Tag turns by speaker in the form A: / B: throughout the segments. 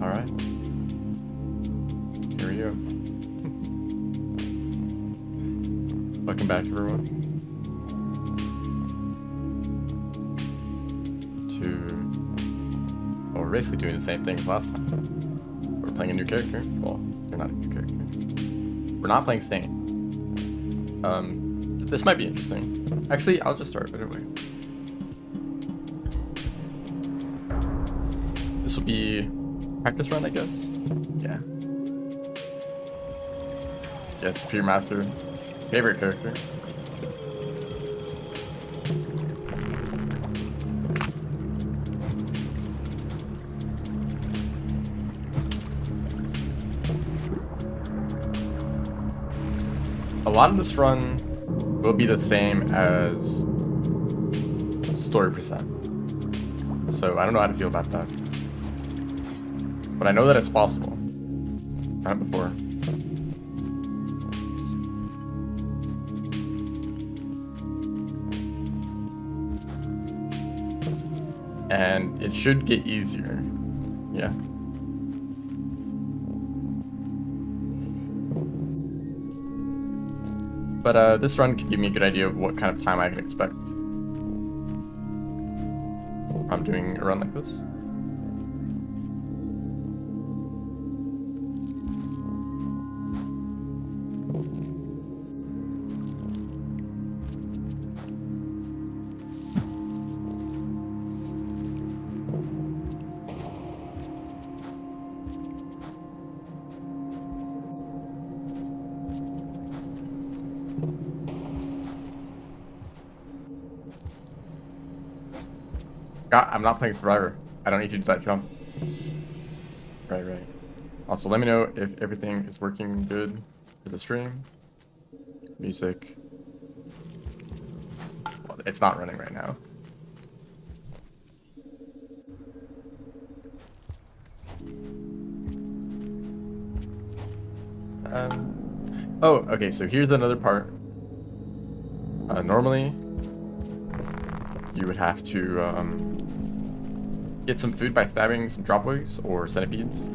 A: Alright. Here we go. Welcome back, everyone. Well, we're basically doing the same thing as last time. We're playing a new character. Well, they're not a new character. We're not playing Stain. This might be interesting. Actually, I'll just start right away. This will be practice run, I guess. Yeah. Yes, Fear Master. Favorite character. A lot of this run will be the same as story percent. So I don't know how to feel about that. But I know that it's possible. Not before. And it should get easier. Yeah. But this run could give me a good idea of what kind of time I can expect if I'm doing a run like this. I'm not playing Survivor. I don't need to do that jump. Right. Also, let me know if everything is working good for the stream. Music. Well, it's not running right now. Oh, okay, so here's another part. Normally, you would have to get some food by stabbing some dropwigs or centipedes.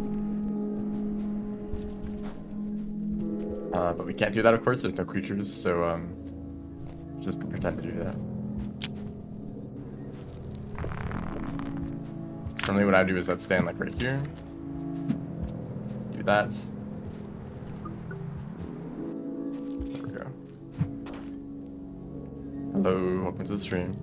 A: But we can't do that, of course. There's no creatures, so just pretend to do that. Normally what I do is I'd stand like right here. Do that. There we go. Hello, welcome to the stream.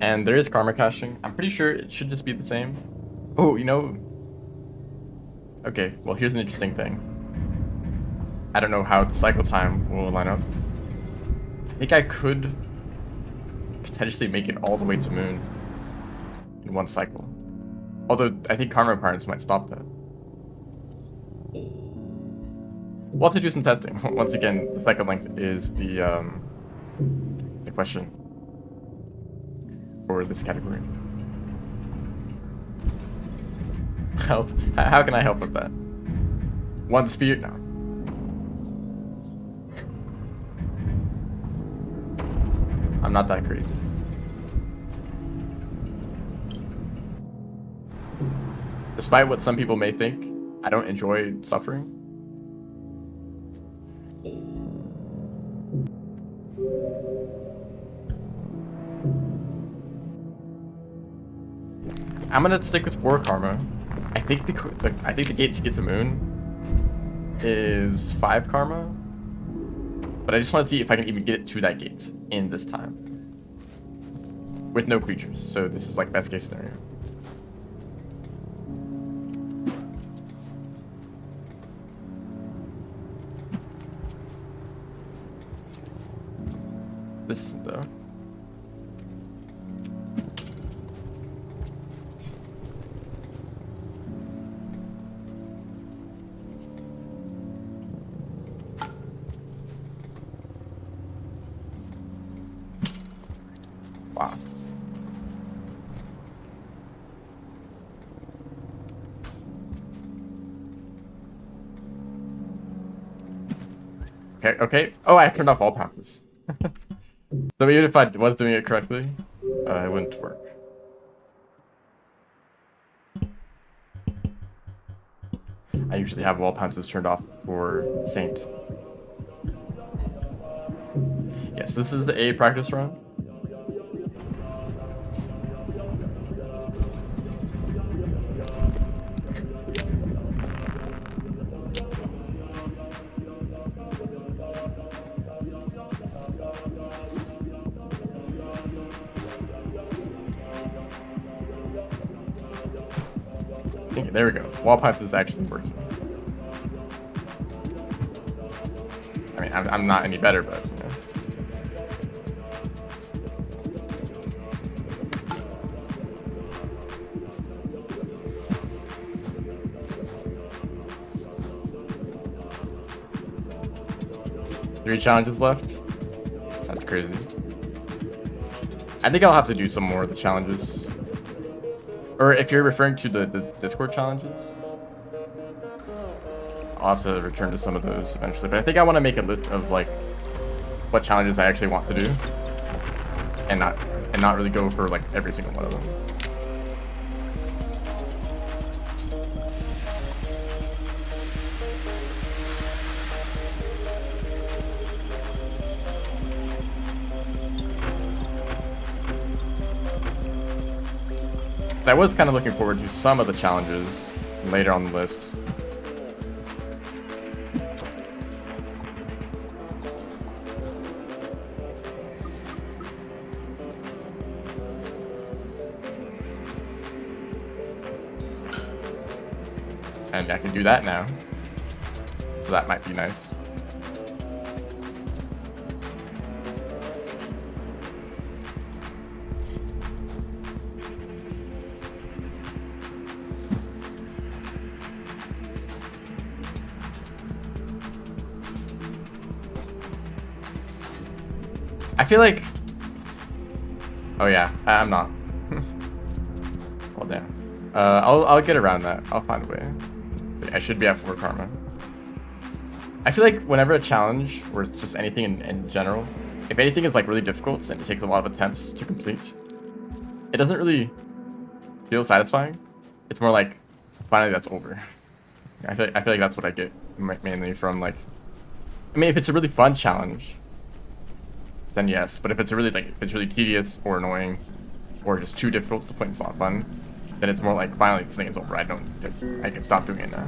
A: And there is karma caching. I'm pretty sure it should just be the same. Oh, you know... Okay, well here's an interesting thing. I don't know how the cycle time will line up. I think I could potentially make it all the way to Moon in one cycle. Although I think karma requirements might stop that. We'll have to do some testing. Once again, the cycle length is the question for this category. Help? How can I help with that? One spear? No. I'm not that crazy. Despite what some people may think, I don't enjoy suffering. I'm gonna stick with 4 karma. I think the gate to get to Moon is 5 karma, but I just want to see if I can even get it to that gate in this time with no creatures. So this is like best case scenario. This isn't though. Wow. Okay. Oh, I turned off all passes. So even if I was doing it correctly, it wouldn't work. I usually have wall bounces turned off for Saint. Yes, this is a practice run. Okay, there we go. Wall pipes is actually working. I mean, I'm not any better, but you know. 3 challenges left. That's crazy. I think I'll have to do some more of the challenges. Or if you're referring to the Discord challenges, I'll have to return to some of those eventually. But I think I want to make a list of like what challenges I actually want to do, and not really go for like every single one of them. I was kind of looking forward to some of the challenges later on the list. And I can do that now. So that might be nice. I feel like... Oh yeah, I'm not. Well, damn. I'll get around that. I'll find a way. I should be at 4 karma. I feel like whenever a challenge, or it's just anything in general, if anything is like really difficult and it takes a lot of attempts to complete, it doesn't really feel satisfying. It's more like, finally that's over. I feel like that's what I get mainly from like... I mean, if it's a really fun challenge, then yes. But if it's if it's really tedious or annoying, or just too difficult to play, it's not fun, then it's more like, finally this thing is over. I can stop doing it now.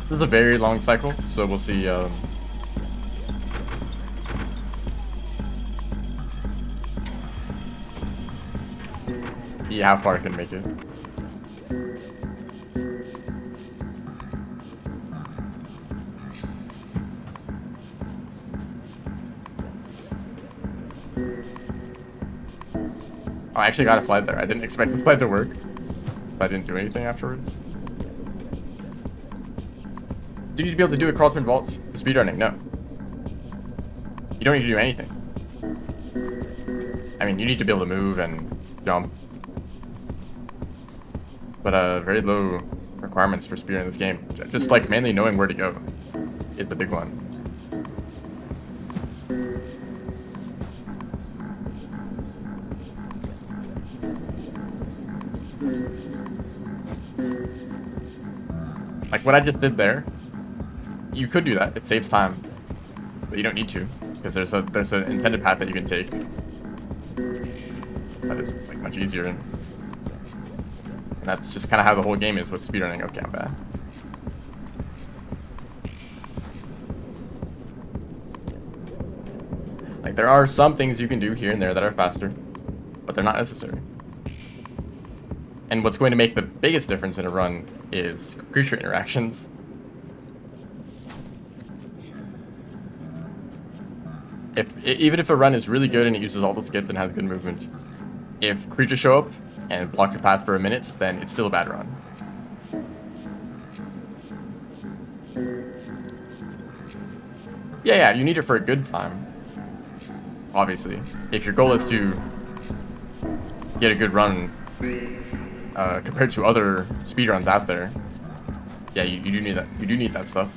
A: This is a very long cycle, so we'll see. See how far I can make it. Oh, I actually got a slide there. I didn't expect the slide to work, but I didn't do anything afterwards. Do you need to be able to do a crawl twin vault? Speedrunning? No. You don't need to do anything. I mean, you need to be able to move and jump. But very low requirements for speedrunning this game. Just like mainly knowing where to go is the big one. Like what I just did there, you could do that. It saves time, but you don't need to because there's an intended path that you can take that is like much easier, and that's just kind of how the whole game is with speedrunning. Okay, I'm bad. Like there are some things you can do here and there that are faster, but they're not necessary. And what's going to make the biggest difference in a run is creature interactions. Even if a run is really good and it uses all the skip and has good movement, if creatures show up and block your path for a minute, then it's still a bad run. Yeah, you need it for a good time. Obviously. If your goal is to get a good run compared to other speedruns out there, yeah, you do need that. You do need that stuff.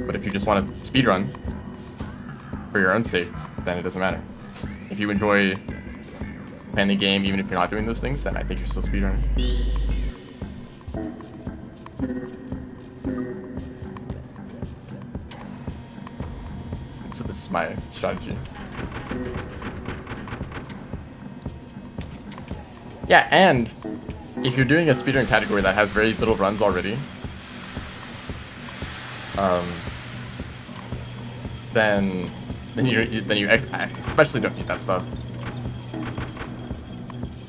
A: But if you just want to speedrun for your own sake, then it doesn't matter. If you enjoy playing the game, even if you're not doing those things, then I think you're still speedrunning. So this is my strategy. Yeah, and if you're doing a speedrun category that has very little runs already, then you especially don't need that stuff.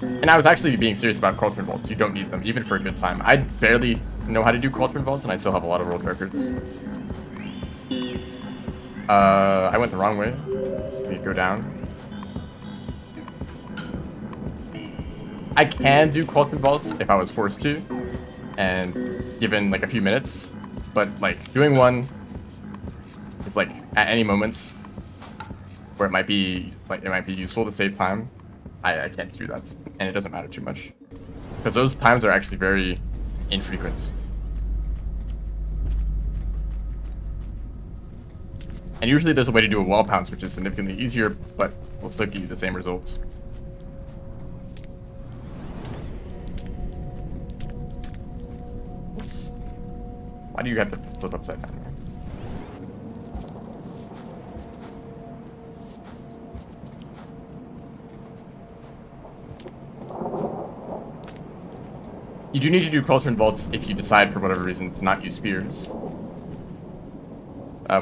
A: And I was actually being serious about Quattro vaults. You don't need them, even for a good time. I barely know how to do Quattro vaults, and I still have a lot of world records. I went the wrong way. We go down. I can do Quattro vaults if I was forced to, and given like a few minutes, but like doing one is like at any moment where it might be useful to save time. I can't do that, and it doesn't matter too much because those times are actually very infrequent. And usually there's a way to do a wall pounce, which is significantly easier, but will still give you the same results. Oops. Why do you have to flip upside down? You do need to do cauldron vaults if you decide for whatever reason to not use spears,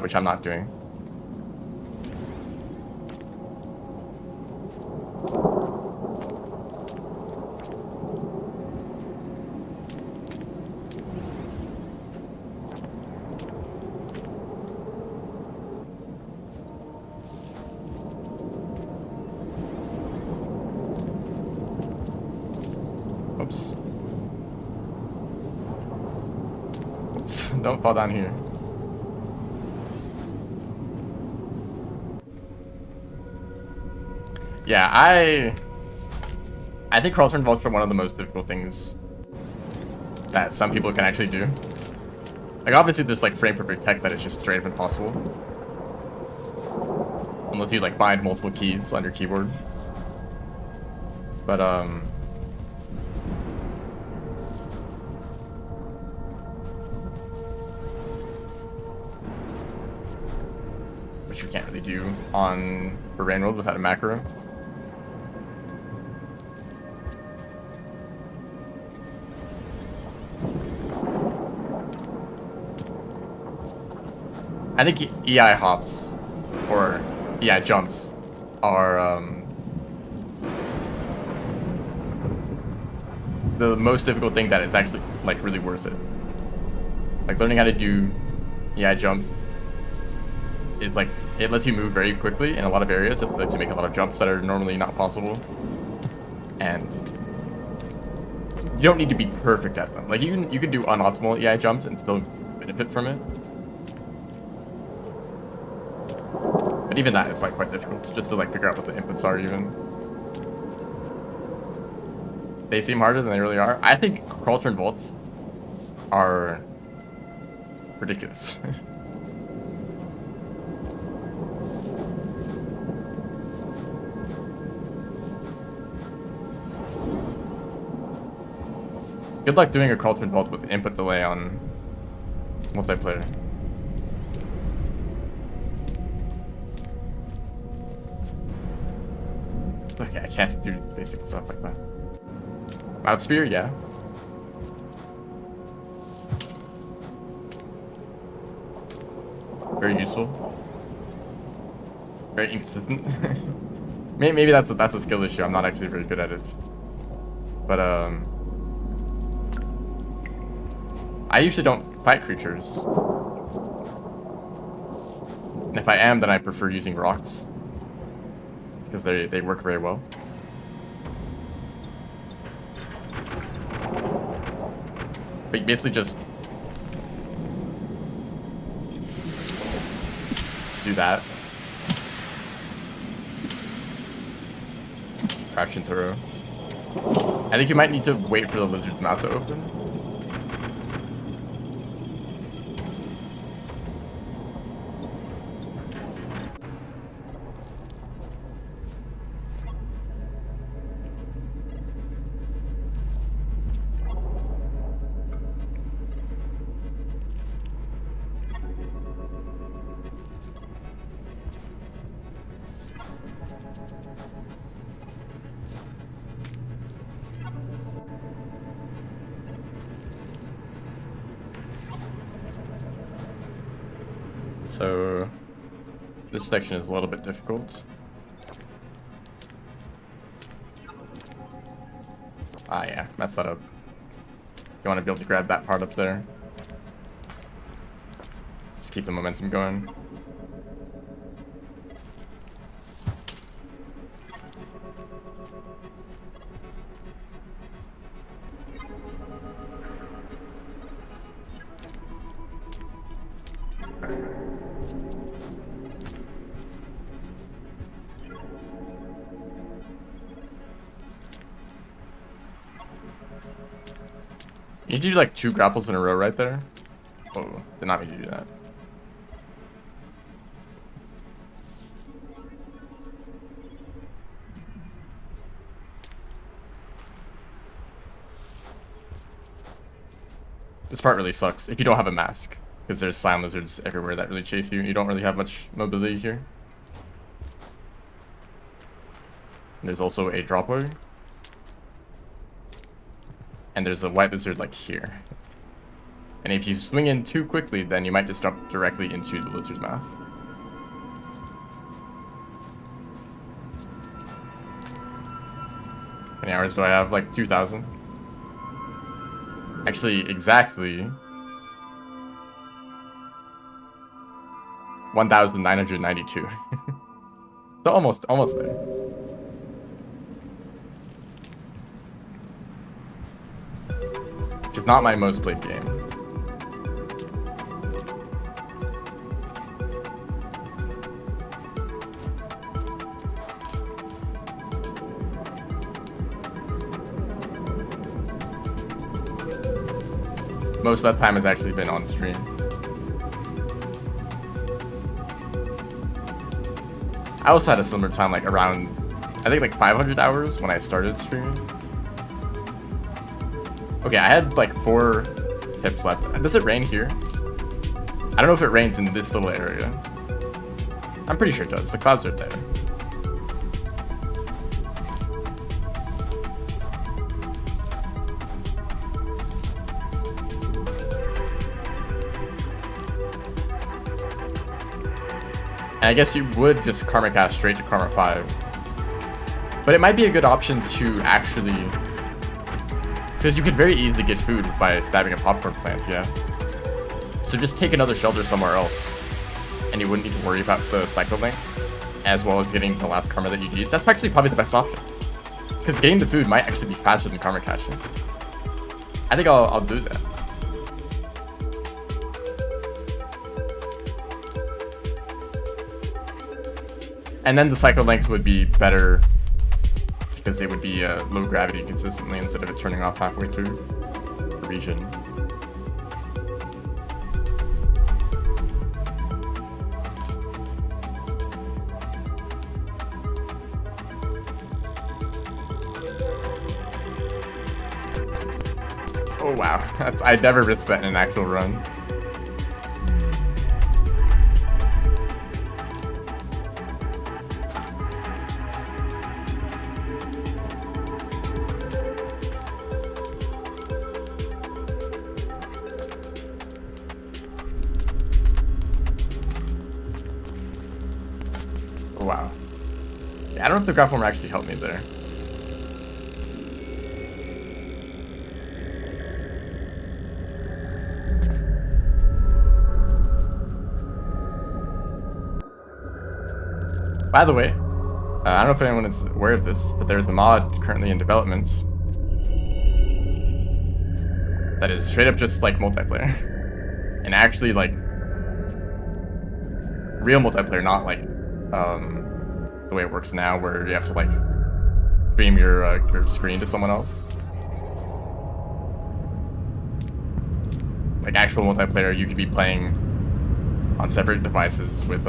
A: which I'm not doing. Oops. Don't fall down here. Yeah, I think cauldron vaults are one of the most difficult things that some people can actually do. Like obviously there's like frame perfect tech that is just straight up impossible. Unless you like bind multiple keys on your keyboard. But which you can't really do on a rain world without a macro. I think EI hops or EI jumps are the most difficult thing that is actually like really worth it. Like learning how to do EI jumps is like, it lets you move very quickly in a lot of areas. It lets you make a lot of jumps that are normally not possible. And you don't need to be perfect at them. Like you can do unoptimal EI jumps and still benefit from it. But even that is like quite difficult, just to like figure out what the inputs are even. They seem harder than they really are. I think cauldron vaults are ridiculous. Good luck doing a cauldron vault with input delay on multiplayer. Okay, I can't do basic stuff like that. Mouth spear, yeah. Very useful. Very inconsistent. Maybe that's a skill issue. I'm not actually very good at it. But I usually don't fight creatures. And if I am, then I prefer using rocks. Because they work very well. But you basically just do that. Crouch and throw. I think you might need to wait for the lizard's mouth to open. So this section is a little bit difficult. Ah, yeah, messed that up. You want to be able to grab that part up there. Just keep the momentum going. You do like 2 grapples in a row right there. Oh, did not mean to do that. This part really sucks if you don't have a mask, because there's slime lizards everywhere that really chase you. You don't really have much mobility here. And there's also a dropper. And there's a white lizard like here. And if you swing in too quickly, then you might just jump directly into the lizard's mouth. How many hours do I have? Like 2,000. Actually, exactly 1,992. So almost there. Which is not my most played game. Most of that time has actually been on stream. I also had a similar time, like around, I think like 500 hours when I started streaming. Okay, I had like 4 hits left. Does it rain here? I don't know if it rains in this little area. I'm pretty sure it does. The clouds are there. And I guess you would just Karma cast straight to Karma 5. But it might be a good option to actually... Because you could very easily get food by stabbing a popcorn plant, yeah. So just take another shelter somewhere else. And you wouldn't need to worry about the cycle length. As well as getting the last Karma that you need. That's actually probably the best option. Because getting the food might actually be faster than Karma caching. I think I'll do that. And then the cycle length would be better because it would be low gravity consistently instead of it turning off halfway through the region. Oh wow, I'd never risk that in an actual run. Wow. Yeah, I don't know if the grapple actually helped me there. By the way, I don't know if anyone is aware of this, but there's a mod currently in development that is straight up just like multiplayer. And actually like real multiplayer, not like the way it works now where you have to like stream your screen to someone else. Like actual multiplayer, you could be playing on separate devices with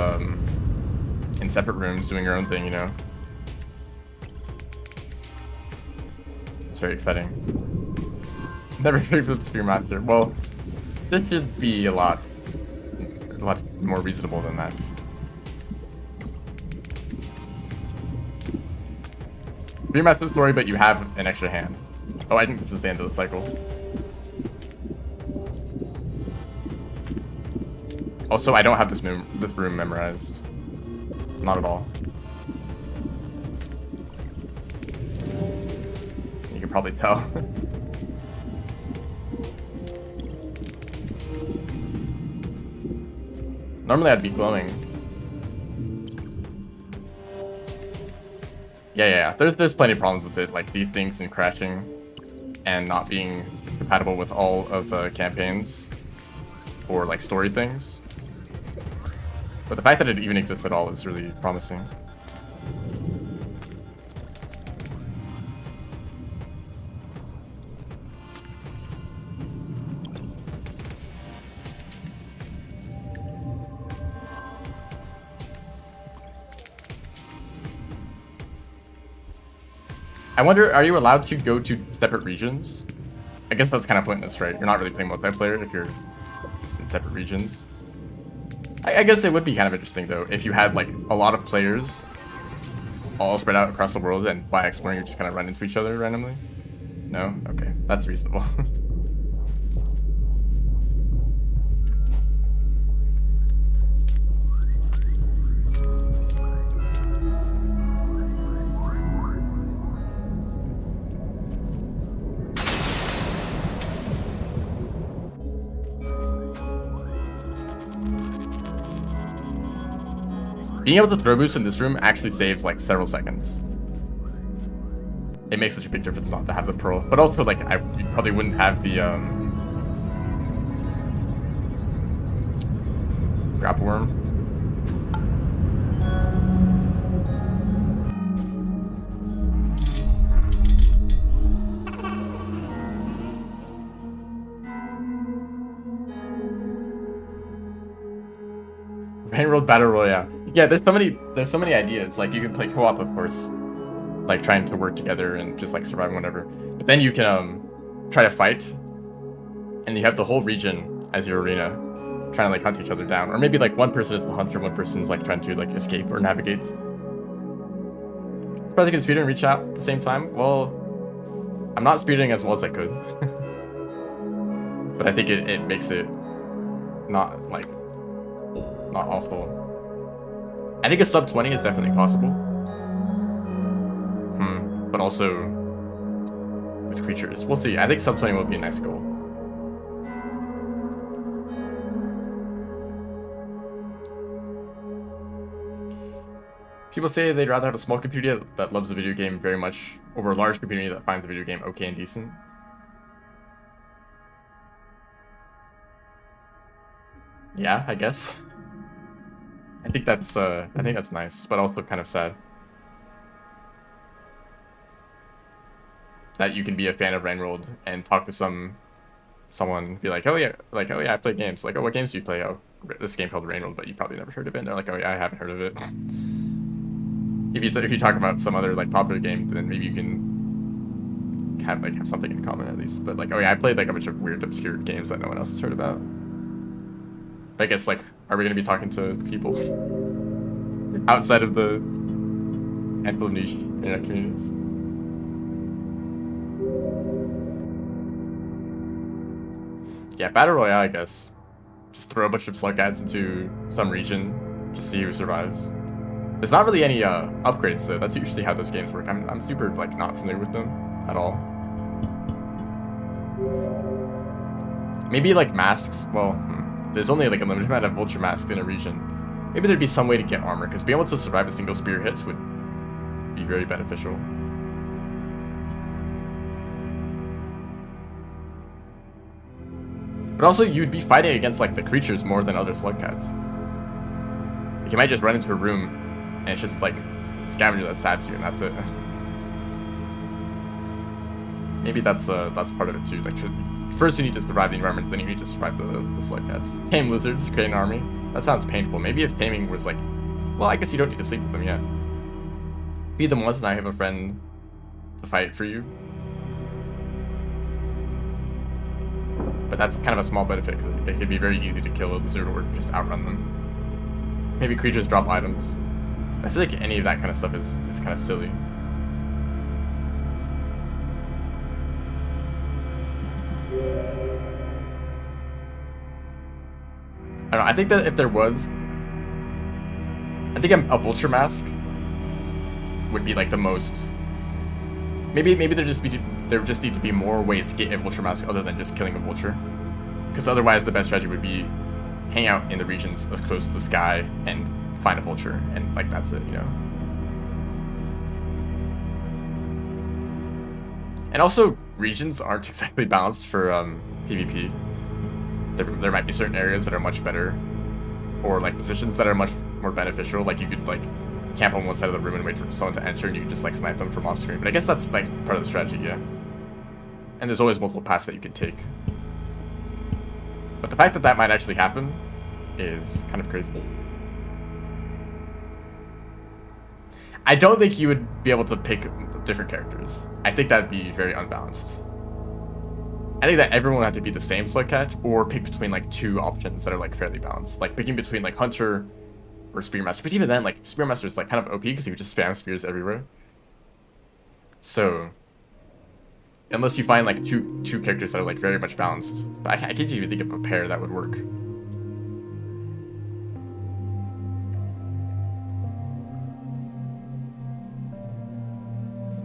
A: in separate rooms doing your own thing, you know. It's very exciting. Never picked up Spearmaster. Well, this should be a lot more reasonable than that. Spearmaster story, but you have an extra hand. Oh, I think this is the end of the cycle. Also, I don't have this room memorized. Not at all. You can probably tell. Normally I'd be glowing. Yeah. There's plenty of problems with it, like these things and crashing and not being compatible with all of the campaigns or like story things. But the fact that it even exists at all is really promising. I wonder, are you allowed to go to separate regions? I guess that's kind of pointless, right? You're not really playing multiplayer if you're just in separate regions. I guess it would be kind of interesting, though, if you had, like, a lot of players all spread out across the world, and by exploring, you just kind of run into each other randomly. No? Okay. That's reasonable. Being able to throw boost in this room actually saves like several seconds. It makes such a big difference not to have the pearl, but also like you probably wouldn't have the grapple worm. Railroad Battle Royale. Yeah, there's so many ideas. Like you can play co-op, of course, like trying to work together and just like survive whatever. But then you can try to fight, and you have the whole region as your arena, trying to like hunt each other down. Or maybe like one person is the hunter, one person is like trying to like escape or navigate. Suppose I can speed and reach out at the same time. Well, I'm not speeding as well as I could, but I think it makes it not awful. I think a sub 20 is definitely possible. But also with creatures. We'll see. I think sub 20 will be a nice goal. People say they'd rather have a small community that loves a video game very much over a large community that finds a video game okay and decent. Yeah, I guess. I think that's nice, but also kind of sad that you can be a fan of Rainworld and talk to someone, be like, oh yeah, I play games. Like, oh, what games do you play? Oh, this game called Rainworld, but you probably never heard of it. And they're like, oh yeah, I haven't heard of it. If you talk about some other like popular game, then maybe you can have something in common at least. But like, oh yeah, I played like a bunch of weird, obscure games that no one else has heard about. I guess, like, are we going to be talking to people outside of the handful of niche internet communities? Yeah, Battle Royale, I guess. Just throw a bunch of slug ads into some region, just see who survives. There's not really any upgrades, though. That's usually how those games work. I'm super, like, not familiar with them at all. Maybe, like, masks. Well, there's only like a limited amount of vulture masks in a region. Maybe there'd be some way to get armor, because being able to survive a single spear hits would be very beneficial. But also, you'd be fighting against like the creatures more than other slug cats. Like, you might just run into a room, and it's just like it's a scavenger that stabs you, and that's it. Maybe that's part of it too. Like, first you need to survive the environments, then you need to survive the slug cats. Tame lizards, create an army. That sounds painful. Maybe if taming was like, well, I guess you don't need to sleep with them yet. Feed them once, and I have a friend to fight for you. But that's kind of a small benefit, because it could be very easy to kill a lizard or just outrun them. Maybe creatures drop items. I feel like any of that kind of stuff is kind of silly. I don't know, I think that if there was... I think a vulture mask would be like the most... Maybe there just need to be more ways to get a vulture mask other than just killing a vulture. Because otherwise the best strategy would be hang out in the regions as close to the sky and find a vulture, and like that's it, you know. And also regions aren't exactly balanced for PvP. There might be certain areas that are much better, or like positions that are much more beneficial. Like you could like camp on one side of the room and wait for someone to enter, and you can just like snipe them from off screen. But I guess that's like part of the strategy, yeah. And there's always multiple paths that you can take. But the fact that that might actually happen is kind of crazy. I don't think you would be able to pick different characters. I think that'd be very unbalanced. I think that everyone would have to be the same slug catch, or pick between like two options that are like fairly balanced. Like picking between like Hunter or Spearmaster. But even then, like Spearmaster is like kind of OP because you just spam spears everywhere. So unless you find like two characters that are like very much balanced, but I can't even think of a pair that would work.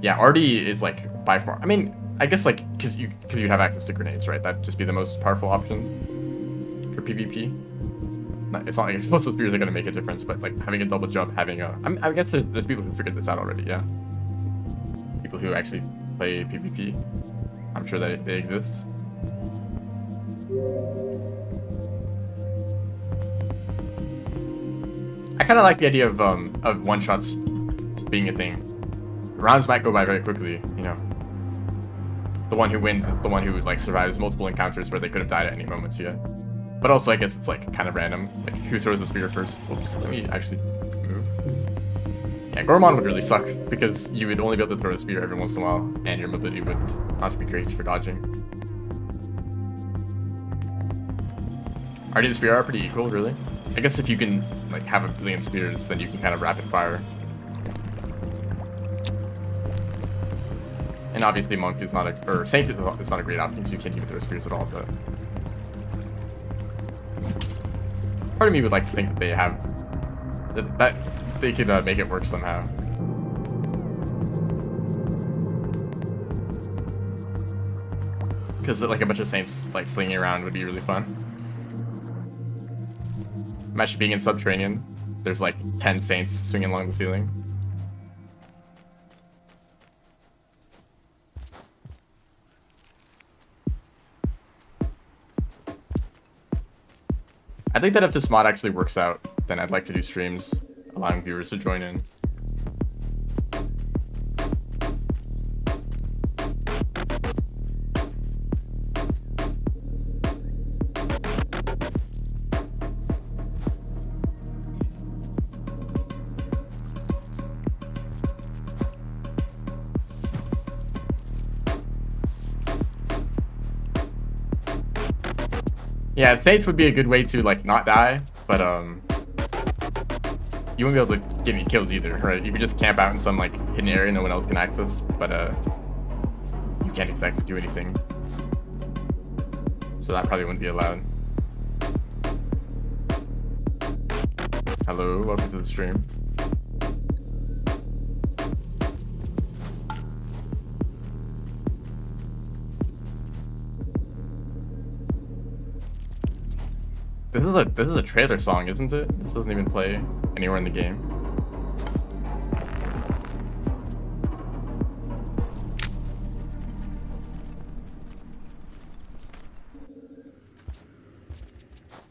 A: Yeah, Artie is like by far. I mean, I guess like because you have access to grenades, right? That'd just be the most powerful option for PvP. It's not like explosive spears are gonna make a difference, but like having a double jump, having a I guess there's people who figured this out already. Yeah, people who actually play PvP. I'm sure that they exist. I kind of like the idea of one shots being a thing. Rounds might go by very quickly, you know. The one who wins is the one who like survives multiple encounters where they could have died at any moment, yeah. But also, I guess it's like kind of random, like who throws the spear first. Oops, let me actually move. Yeah, Gormon would really suck because you would only be able to throw a spear every once in a while, and your mobility would not be great for dodging. Artie and Spear are pretty equal, really. I guess if you can like have a billion spears, then you can kind of rapid fire. And obviously Monk is not a, or Saint is not a great option, so you can't even throw spears at all, but... Part of me would like to think that they have... that they could make it work somehow. Because like a bunch of Saints like flinging around would be really fun. Imagine being in Subterranean, there's like 10 Saints swinging along the ceiling. I think that if this mod actually works out, then I'd like to do streams allowing viewers to join in. Yeah, Saints would be a good way to like not die, but you won't be able to get any kills either, right? You could just camp out in some like hidden area no one else can access, but you can't exactly do anything. So that probably wouldn't be allowed. Hello, welcome to the stream. This is a trailer song, isn't it? This doesn't even play anywhere in the game.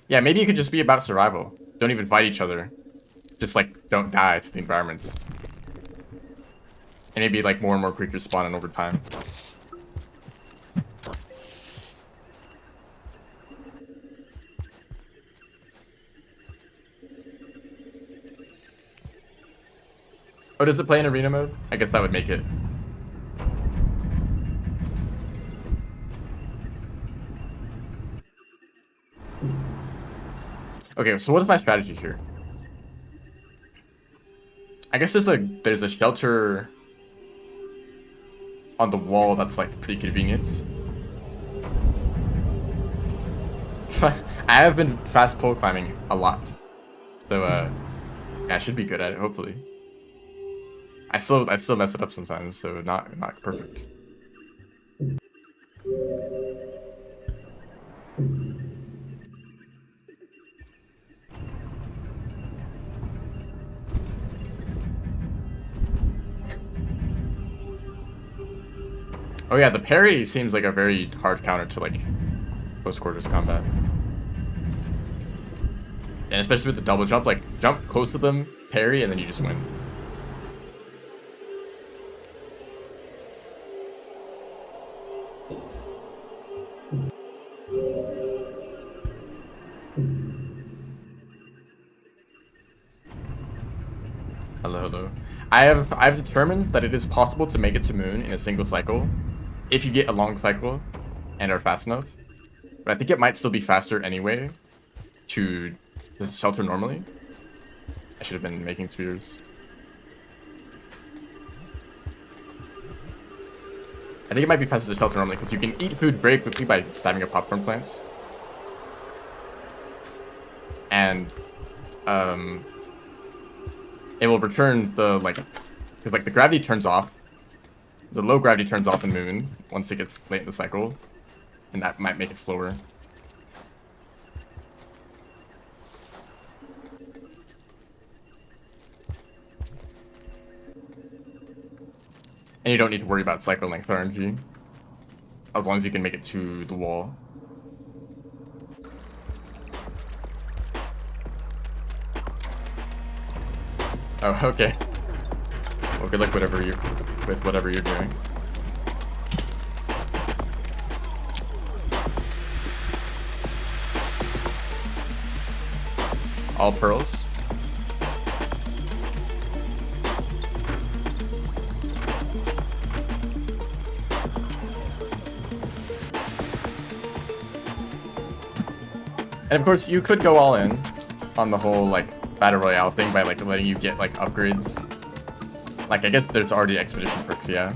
A: Yeah, maybe it could just be about survival. Don't even fight each other. Just like don't die to the environments. And maybe like more and more creatures spawn in over time. Oh, does it play in arena mode? I guess that would make it. Okay, so what is my strategy here? I guess there's a shelter on the wall that's like pretty convenient. I have been fast pole climbing a lot, so yeah, I should be good at it. Hopefully, I still mess it up sometimes, so not perfect. Oh yeah, the parry seems like a very hard counter to like close quarters combat. And especially with the double jump, like jump close to them, parry, and then you just win. Hello. I've determined that it is possible to make it to moon in a single cycle if you get a long cycle and are fast enough. But I think it might still be faster anyway to shelter normally. I should have been making spheres. I think it might be faster to shelter normally because you can eat food very quickly by stabbing a popcorn plant. And it will return the because like the gravity turns off. The low gravity turns off in moon once it gets late in the cycle, and that might make it slower. And you don't need to worry about cycle length RNG, as long as you can make it to the wall. Oh, okay. Well, good luck with whatever you're doing. All pearls. And of course, you could go all in on the whole like battle royale thing by like letting you get like upgrades. Like I guess there's already expedition perks, yeah.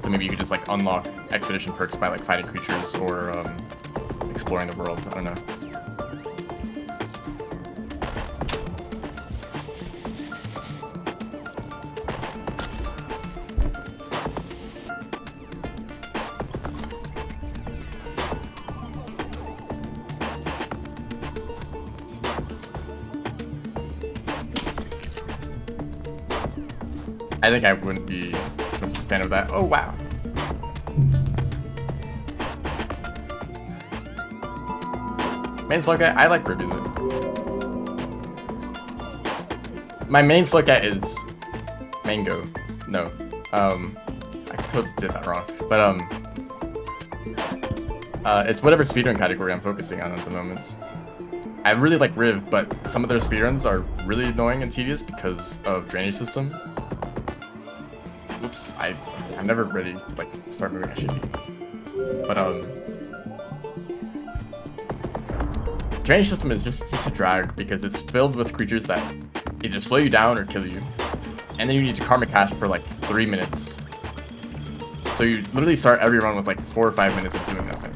A: So maybe you could just like unlock expedition perks by like fighting creatures or exploring the world. I don't know. I think I wouldn't be a fan of that. Oh, wow. Main slug guy, I like Ruby though. My main slug guy is Mango. No. I totally did that wrong. But, it's whatever speedrun category I'm focusing on at the moment. I really like Riv, but some of their speedruns are really annoying and tedious because of drainage system. Oops, I'm never ready to like start moving. I should be, but drainage system is just such a drag because it's filled with creatures that either slow you down or kill you, and then you need to karma cash for like 3 minutes. So you literally start every run with like 4 or 5 minutes of doing nothing.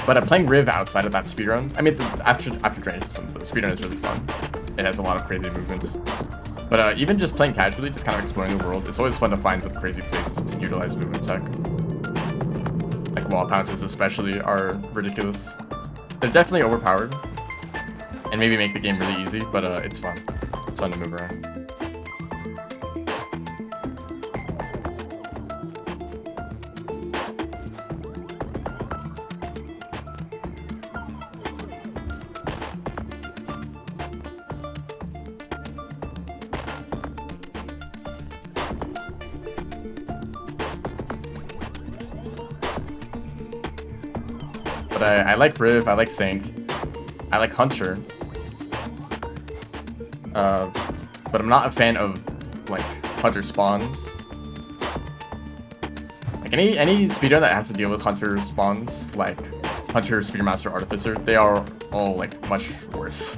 A: But I'm playing Riv outside of that speedrun. I mean, after drainage system, the speedrun is really fun. It has a lot of crazy movements. But even just playing casually, just kind of exploring the world, it's always fun to find some crazy places to utilize movement tech. Like wall pounces especially are ridiculous. They're definitely overpowered, and maybe make the game really easy, but it's fun. It's fun to move around. But I like Riv, I like Saint, I like Hunter. But I'm not a fan of like Hunter spawns. Like any speedrun that has to deal with Hunter spawns, like Hunter, Speedmaster, Artificer, they are all like much worse.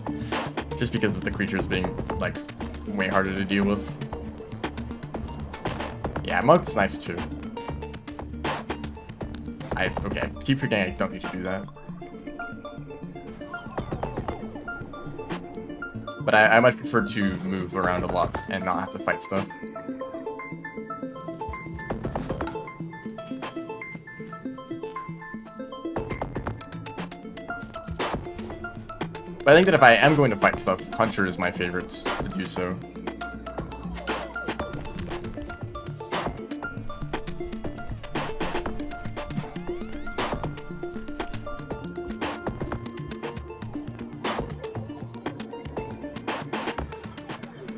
A: Just because of the creatures being like way harder to deal with. Yeah, Monk's nice too. Okay, keep forgetting I don't need to do that. But I much prefer to move around a lot and not have to fight stuff. But I think that if I am going to fight stuff, Hunter is my favorite to do so.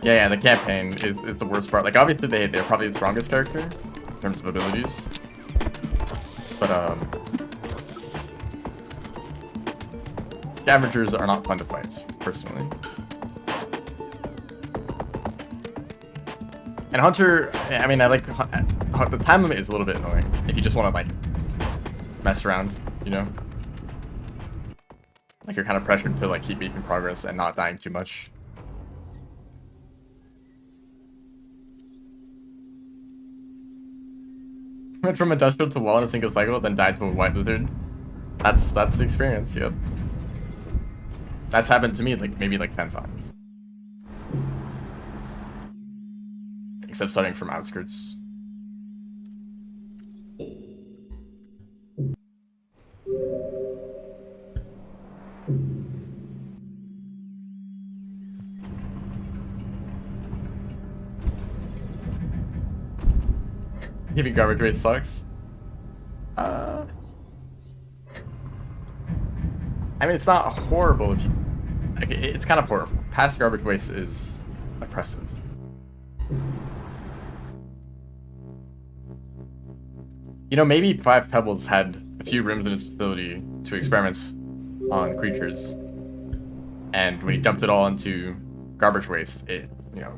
A: Yeah, the campaign is the worst part. Like, obviously they're probably the strongest character in terms of abilities. But, scavengers are not fun to fight, personally. And Hunter, I mean, I like... The time limit is a little bit annoying. If you just want to, like, mess around, you know? Like, you're kind of pressured to, like, keep making progress and not dying too much. Went from industrial to wall in a single cycle, then died to a white lizard. That's the experience, yep. That's happened to me like maybe like 10 times. Except starting from outskirts. Giving garbage waste sucks. I mean, it's not horrible if you... Like, it's kind of horrible. Past garbage waste is oppressive. You know, maybe Five Pebbles had a few rooms in his facility to experiment on creatures. And when he dumped it all into garbage waste, it, you know...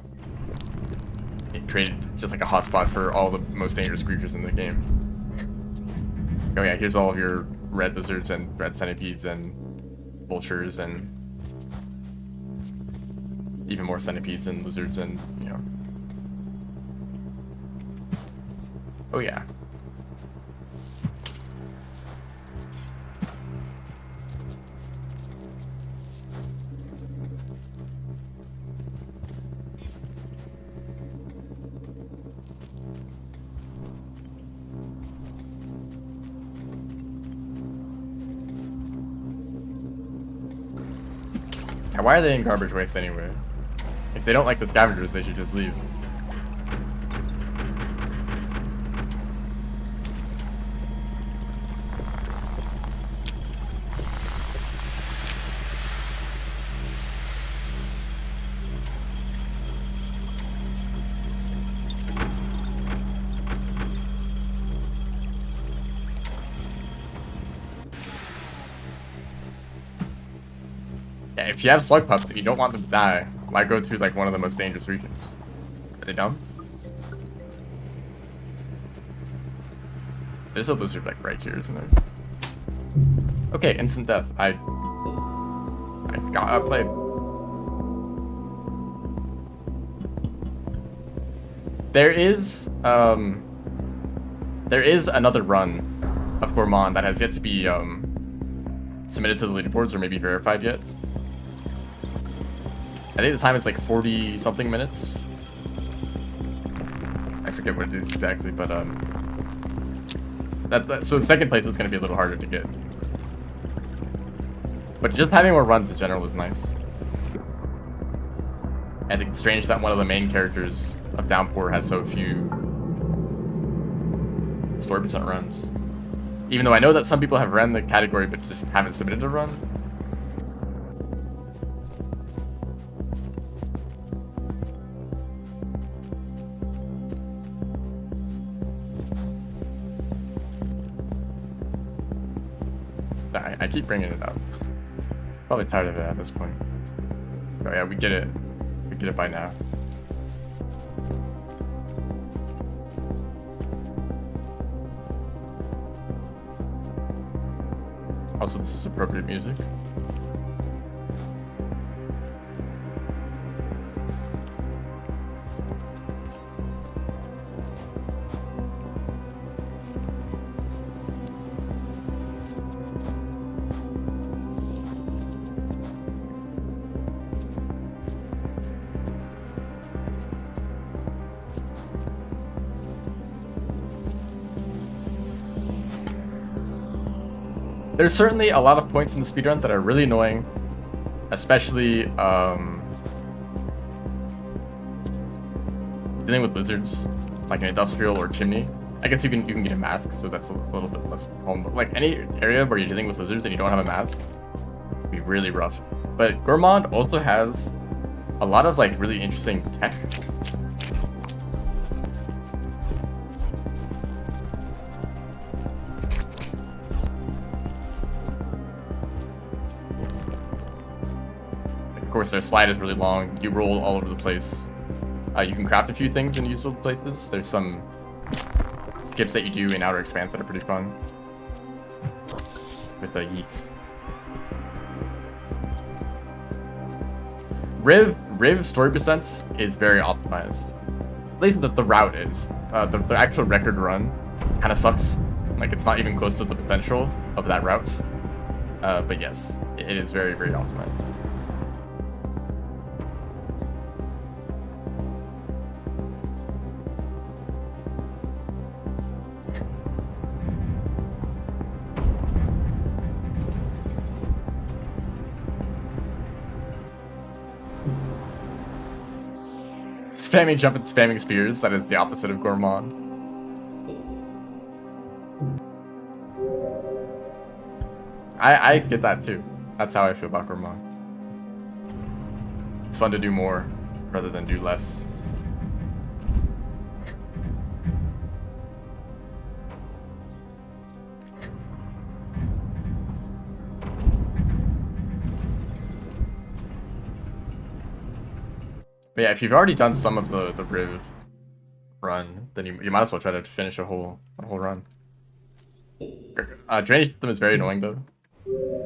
A: It created just like a hotspot for all the most dangerous creatures in the game. Oh yeah, here's all of your red lizards and red centipedes and vultures and even more centipedes and lizards and, you know. Oh yeah. Why are they in garbage waste anyway? If they don't like the scavengers, they should just leave. If you have slug pups, if you don't want them to die, why go through like one of the most dangerous regions? Are they dumb? There's a lizard like right here, isn't there? Okay, instant death. I forgot I played. There is another run of Gourmand that has yet to be submitted to the leaderboards or maybe verified yet. I think the time is like 40 something minutes. I forget what it is exactly, but so second place is going to be a little harder to get. But just having more runs in general is nice. I think it's strange that one of the main characters of Downpour has so few story percent runs. Even though I know that some people have run the category but just haven't submitted a run. I keep bringing it up. Probably tired of it at this point. Oh yeah, we get it. We get it by now. Also, this is appropriate music. There's certainly a lot of points in the speedrun that are really annoying, especially dealing with lizards, like an industrial or chimney. I guess you can get a mask, so that's a little bit less problem. But like any area where you're dealing with lizards and you don't have a mask, it'd be really rough. But Gourmand also has a lot of like really interesting tech. Of course, their slide is really long. You roll all over the place. You can craft a few things in useful places. There's some skips that you do in Outer Expanse that are pretty fun. With the yeets. Riv story percent is very optimized. At least the route is. The actual record run kind of sucks. Like, it's not even close to the potential of that route. But yes, it is very, very optimized. Spamming jump and spamming spears, that is the opposite of Gourmand. I get that too. That's how I feel about Gourmand. It's fun to do more rather than do less. But yeah, if you've already done some of the Riv run, then you might as well try to finish a whole run. Drainage system is very annoying though,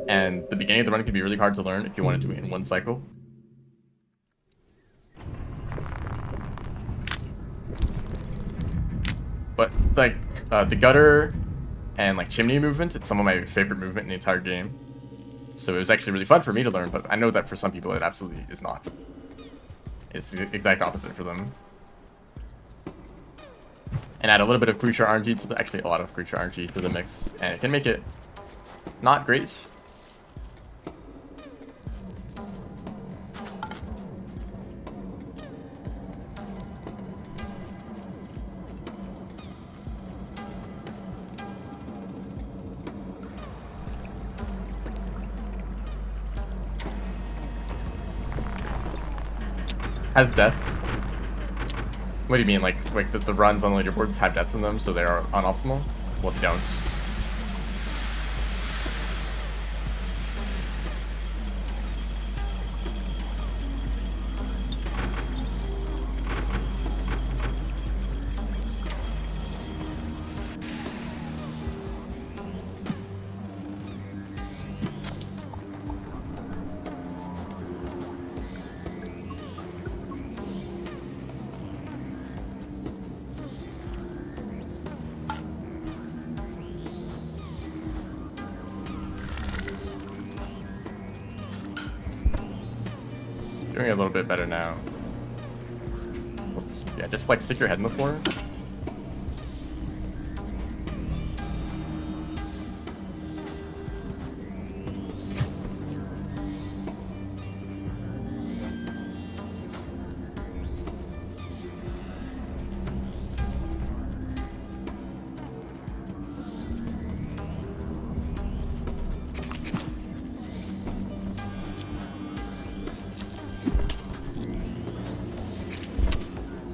A: and the beginning of the run can be really hard to learn if you want to do it in one cycle. But like the gutter and like chimney movement, it's some of my favorite movement in the entire game. So it was actually really fun for me to learn, but I know that for some people it absolutely is not. It's the exact opposite for them. And add a little bit of creature RNG to actually a lot of creature RNG to the mix, and it can make it not great. Has deaths. What do you mean? Like the runs on the leaderboards have deaths in them, so they are unoptimal? Well, they don't. Doing a little bit better now. Oops. Yeah, just like stick your head in the floor.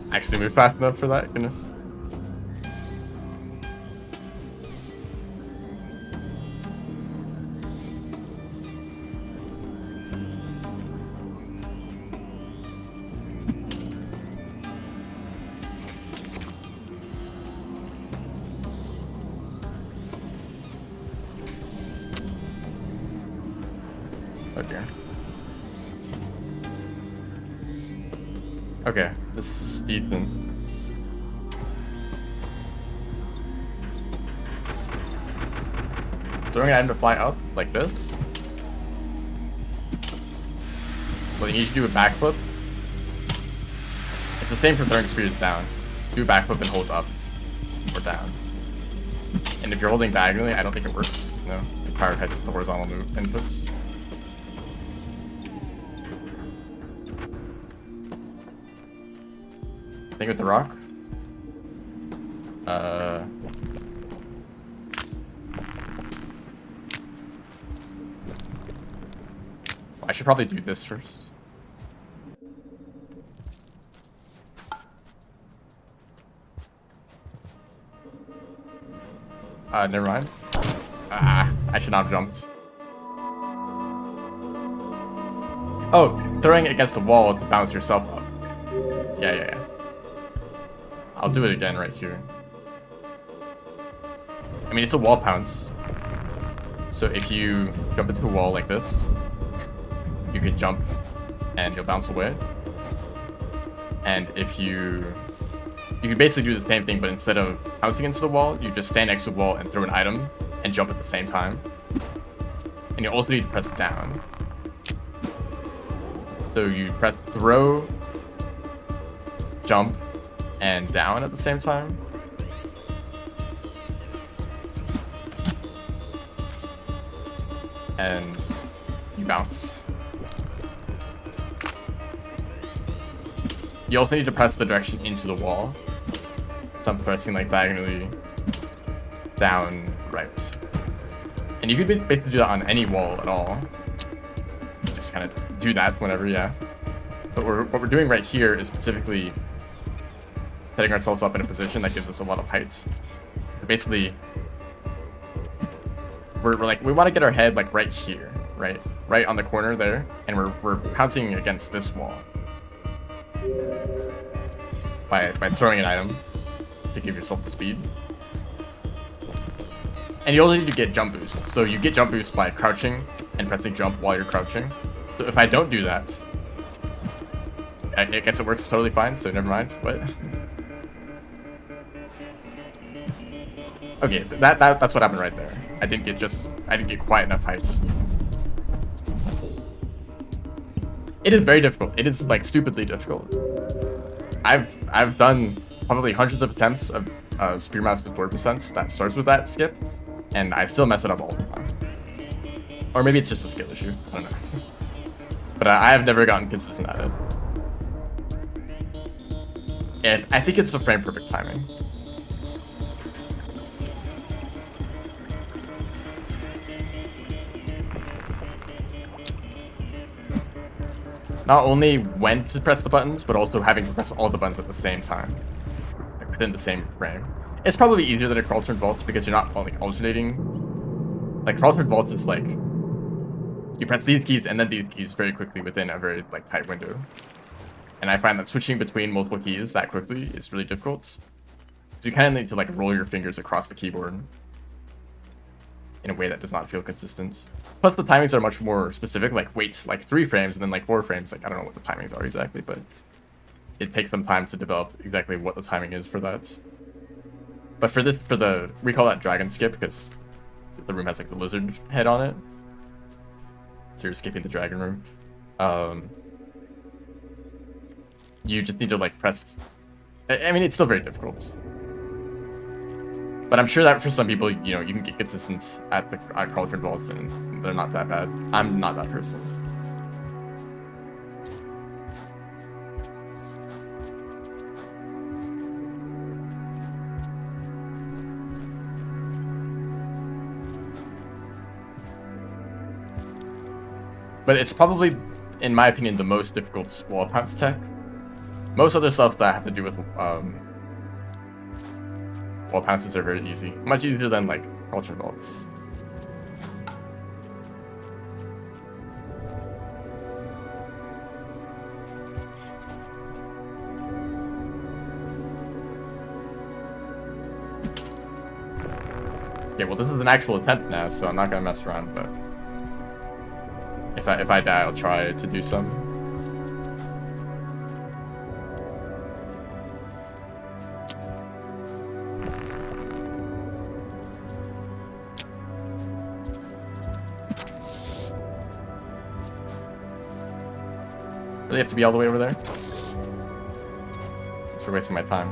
A: Actually move fast enough for that, goodness. Okay. Okay, this is decent. Throwing an item to fly up like this. Well, you need to do a backflip. It's the same for throwing spears down. Do a backflip and hold up or down. And if you're holding diagonally, I don't think it works. No, it prioritizes the horizontal move inputs. Thing with the rock. I should probably do this first. Never mind. I should not have jumped. Oh, throwing it against the wall to bounce yourself up. Yeah. I'll do it again right here. I mean, it's a wall pounce. So if you jump into a wall like this, you can jump and you'll bounce away. And if you can basically do the same thing, but instead of bouncing into the wall, you just stand next to the wall and throw an item and jump at the same time. And you also need to press down. So you press throw, jump, and down at the same time. And you bounce. You also need to press the direction into the wall. So I'm pressing like diagonally down, right. And you could basically do that on any wall at all. Just kind of do that whenever, yeah. But what we're doing right here is specifically setting ourselves up in a position that gives us a lot of height. But basically, we're like, we want to get our head like right here, right on the corner there, and we're pouncing against this wall by throwing an item to give yourself the speed. And you also need to get jump boost. So you get jump boost by crouching and pressing jump while you're crouching. So if I don't do that, I guess it works totally fine, so never mind. What? Okay, that's what happened right there. I didn't get quite enough height. It is very difficult. It is like stupidly difficult. I've done probably hundreds of attempts of Spear Master with word percent that starts with that skip, and I still mess it up all the time. Or maybe it's just a skill issue. I don't know. But I have never gotten consistent at it. And I think it's the frame perfect timing. Not only when to press the buttons, but also having to press all the buttons at the same time, like within the same frame. It's probably easier than a crawl turn vault because you're not like alternating. Like crawl turn vaults is like you press these keys and then these keys very quickly within a very like tight window. And I find that switching between multiple keys that quickly is really difficult. So you kind of need to like roll your fingers across the keyboard in a way that does not feel consistent. Plus the timings are much more specific, like wait like 3 frames and then like 4 frames. Like I don't know what the timings are exactly, but it takes some time to develop exactly what the timing is for that. But for this, we call that dragon skip because the room has like the lizard head on it. So you're skipping the dragon room. You just need to like press. I mean, it's still very difficult. But I'm sure that for some people, you know, you can get consistent at crawl turn vaults and they're not that bad. I'm not that person. But it's probably, in my opinion, the most difficult wall pounce tech. Most other stuff that have to do with wall pounces are very easy. Much easier than like culture vaults. Okay, well this is an actual attempt now, so I'm not gonna mess around, but if I die, I'll try to do some. Really have to be all the way over there? Thanks for wasting my time.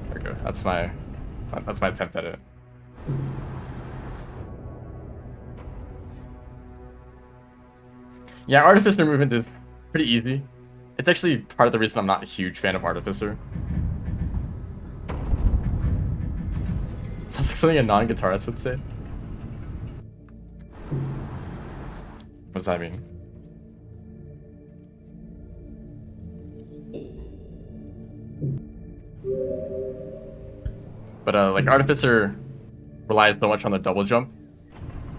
A: There we go. That's my attempt at it. Yeah, Artificer movement is pretty easy. It's actually part of the reason I'm not a huge fan of Artificer. Sounds like something a non-guitarist would say. What does that mean? But like Artificer relies so much on the double jump,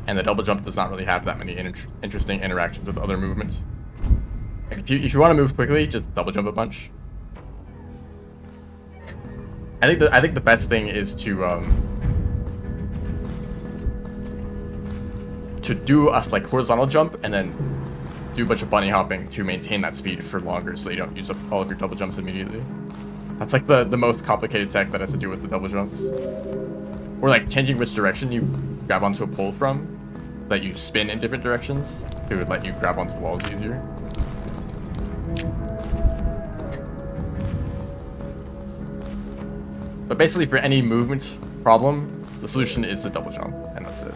A: and the double jump does not really have that many interesting interactions with other movements. Like if you want to move quickly, just double jump a bunch. I think the best thing is to do a like horizontal jump and then do a bunch of bunny hopping to maintain that speed for longer, so you don't use up all of your double jumps immediately. That's like the most complicated tech that has to do with the double jumps. Or like changing which direction you grab onto a pole from, that you spin in different directions to let you grab onto walls easier. But basically for any movement problem, the solution is the double jump, and that's it.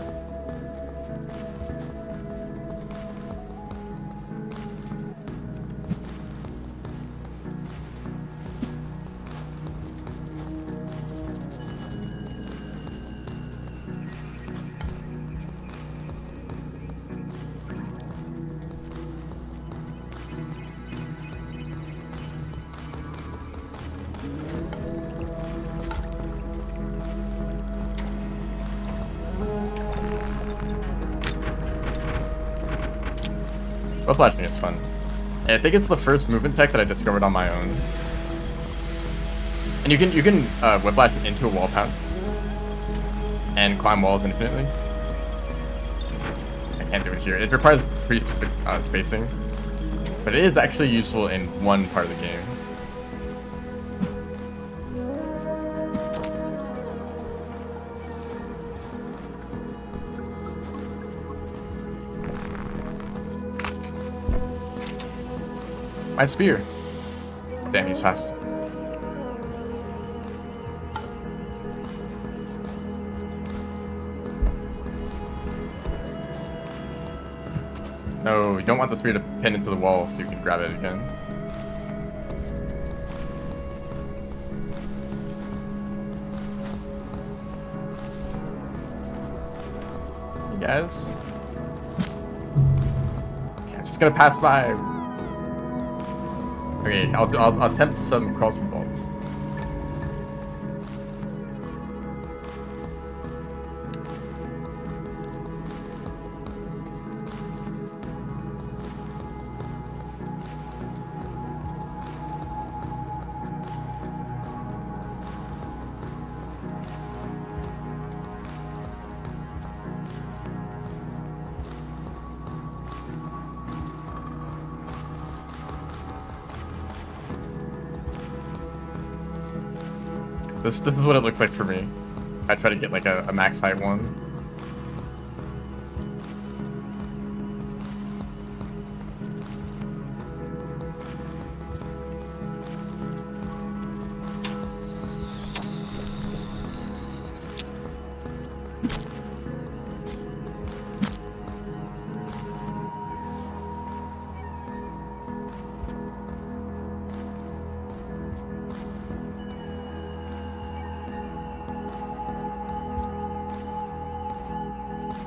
A: Whiplashing is fun. And I think it's the first movement tech that I discovered on my own. And you can whiplash into a wall pounce and climb walls infinitely. I can't do it here. It requires pretty specific spacing, but it is actually useful in one part of the game. My spear. Damn, he's fast. No, you don't want the spear to pin into the wall so you can grab it again. Hey guys. Okay, I'm just gonna pass by. Okay, I'll attempt some crawls from vaults. This is what it looks like for me. I try to get like a max height one.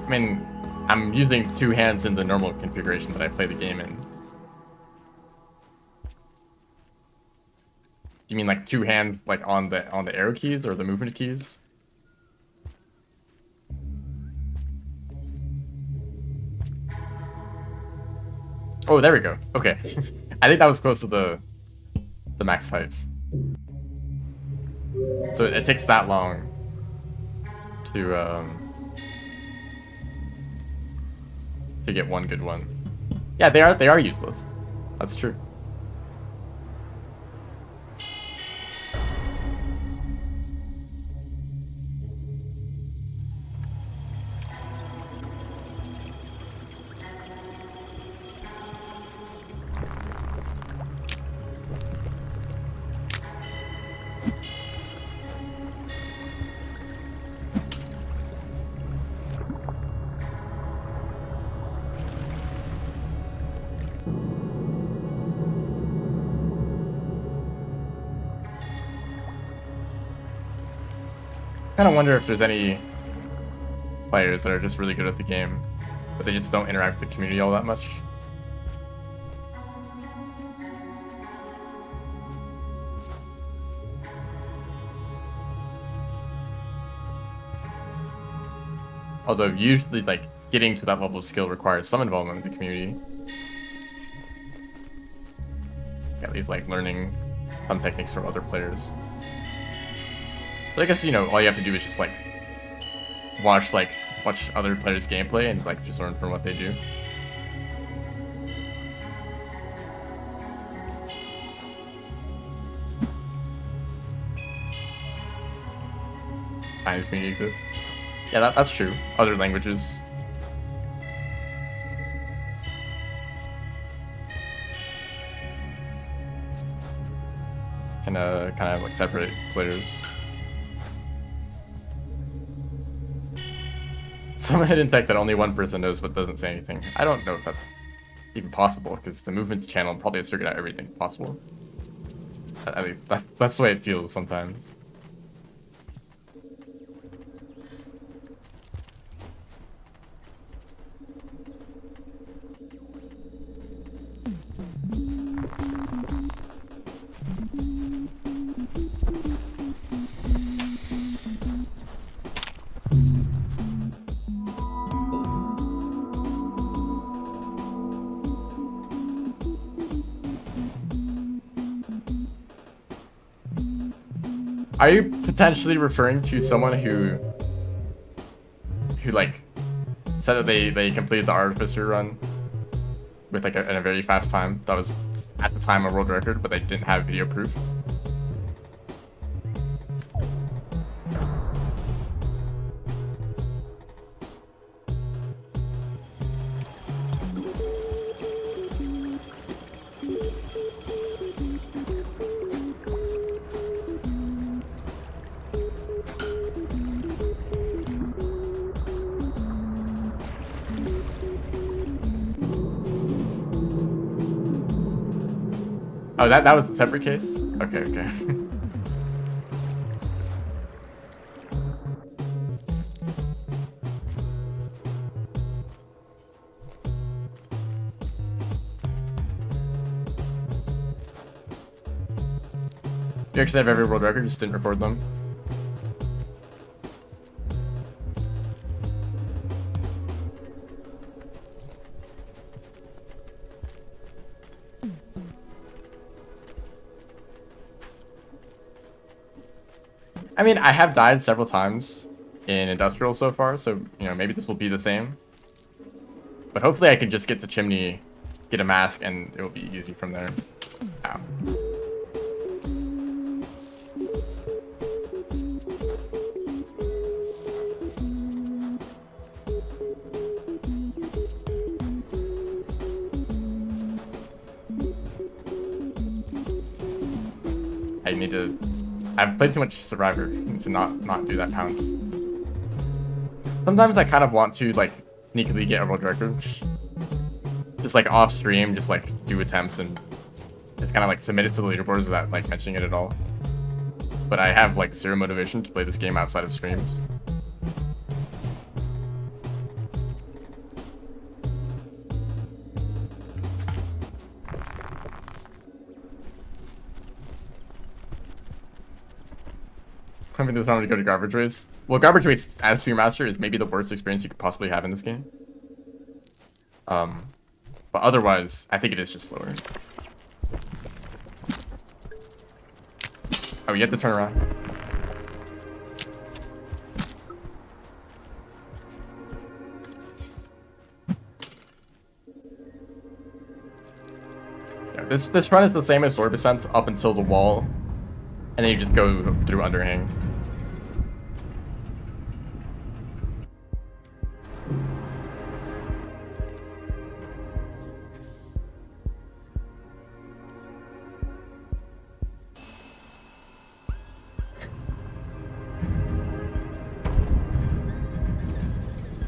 A: I mean, I'm using two hands in the normal configuration that I play the game in. Do you mean like two hands like on the arrow keys or the movement keys? Oh, there we go. Okay. I think that was close to the max height. So it takes that long to get one good one. Yeah, they are useless. That's true. Kind of wonder if there's any players that are just really good at the game, but they just don't interact with the community all that much. Although usually, like, getting to that level of skill requires some involvement with the community. At least, like, learning some techniques from other players. But I guess, you know, all you have to do is just, like, watch other players' gameplay and, like, just learn from what they do. Chinese community exists. Yeah, that's true. Other languages. Can kind of like separate players. Some hidden tech that only one person knows but doesn't say anything. I don't know if that's even possible, because the movements channel probably has figured out everything possible. I mean, that's the way it feels sometimes. Are you potentially referring to someone who like said that they completed the Artificer run with like in a very fast time that was at the time a world record, but they didn't have video proof? Oh, that was a separate case? Okay, okay. You actually have every world record, just didn't record them. I mean, I have died several times in Industrial so far, so, you know, maybe this will be the same. But hopefully I can just get to Chimney, get a mask, and it will be easy from there. Ow. I need to... I've played too much Survivor to not do that pounce. Sometimes I kind of want to, like, sneakily get a world record. Just, like, off stream, just, like, do attempts and just kind of, like, submit it to the leaderboards without, like, mentioning it at all. But I have, like, zero motivation to play this game outside of streams. I mean, there's not to go to Garbage Race. Well, Garbage Race as Spearmaster is maybe the worst experience you could possibly have in this game. But otherwise, I think it is just slower. Oh, you have to turn around. Yeah, this run is the same as Sword Ascent up until the wall, and then you just go through Underhang.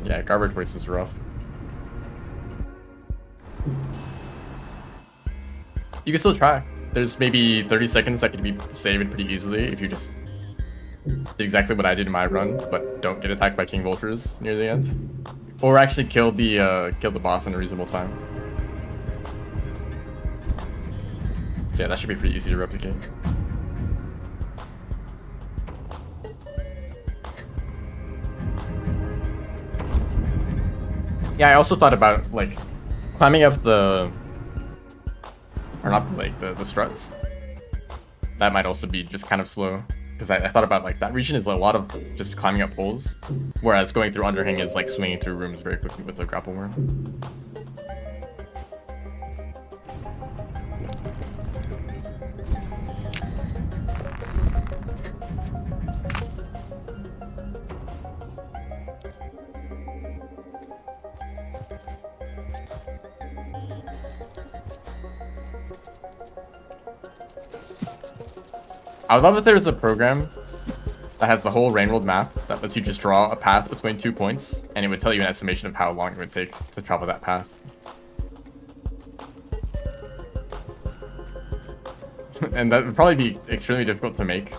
A: Yeah, garbage waste is rough. You can still try. There's maybe 30 seconds that could be saved pretty easily if you just did exactly what I did in my run, but don't get attacked by King Vultures near the end. Or actually kill the boss in a reasonable time. So yeah, that should be pretty easy to replicate. Yeah, I also thought about, like, climbing up the... Or not, like, the struts. That might also be just kind of slow. Because I thought about, like, that region is a lot of just climbing up poles. Whereas going through Underhang is, like, swinging through rooms very quickly with the grapple worm. I would love if there was a program that has the whole Rainworld map that lets you just draw a path between 2 points, and it would tell you an estimation of how long it would take to travel that path. And that would probably be extremely difficult to make,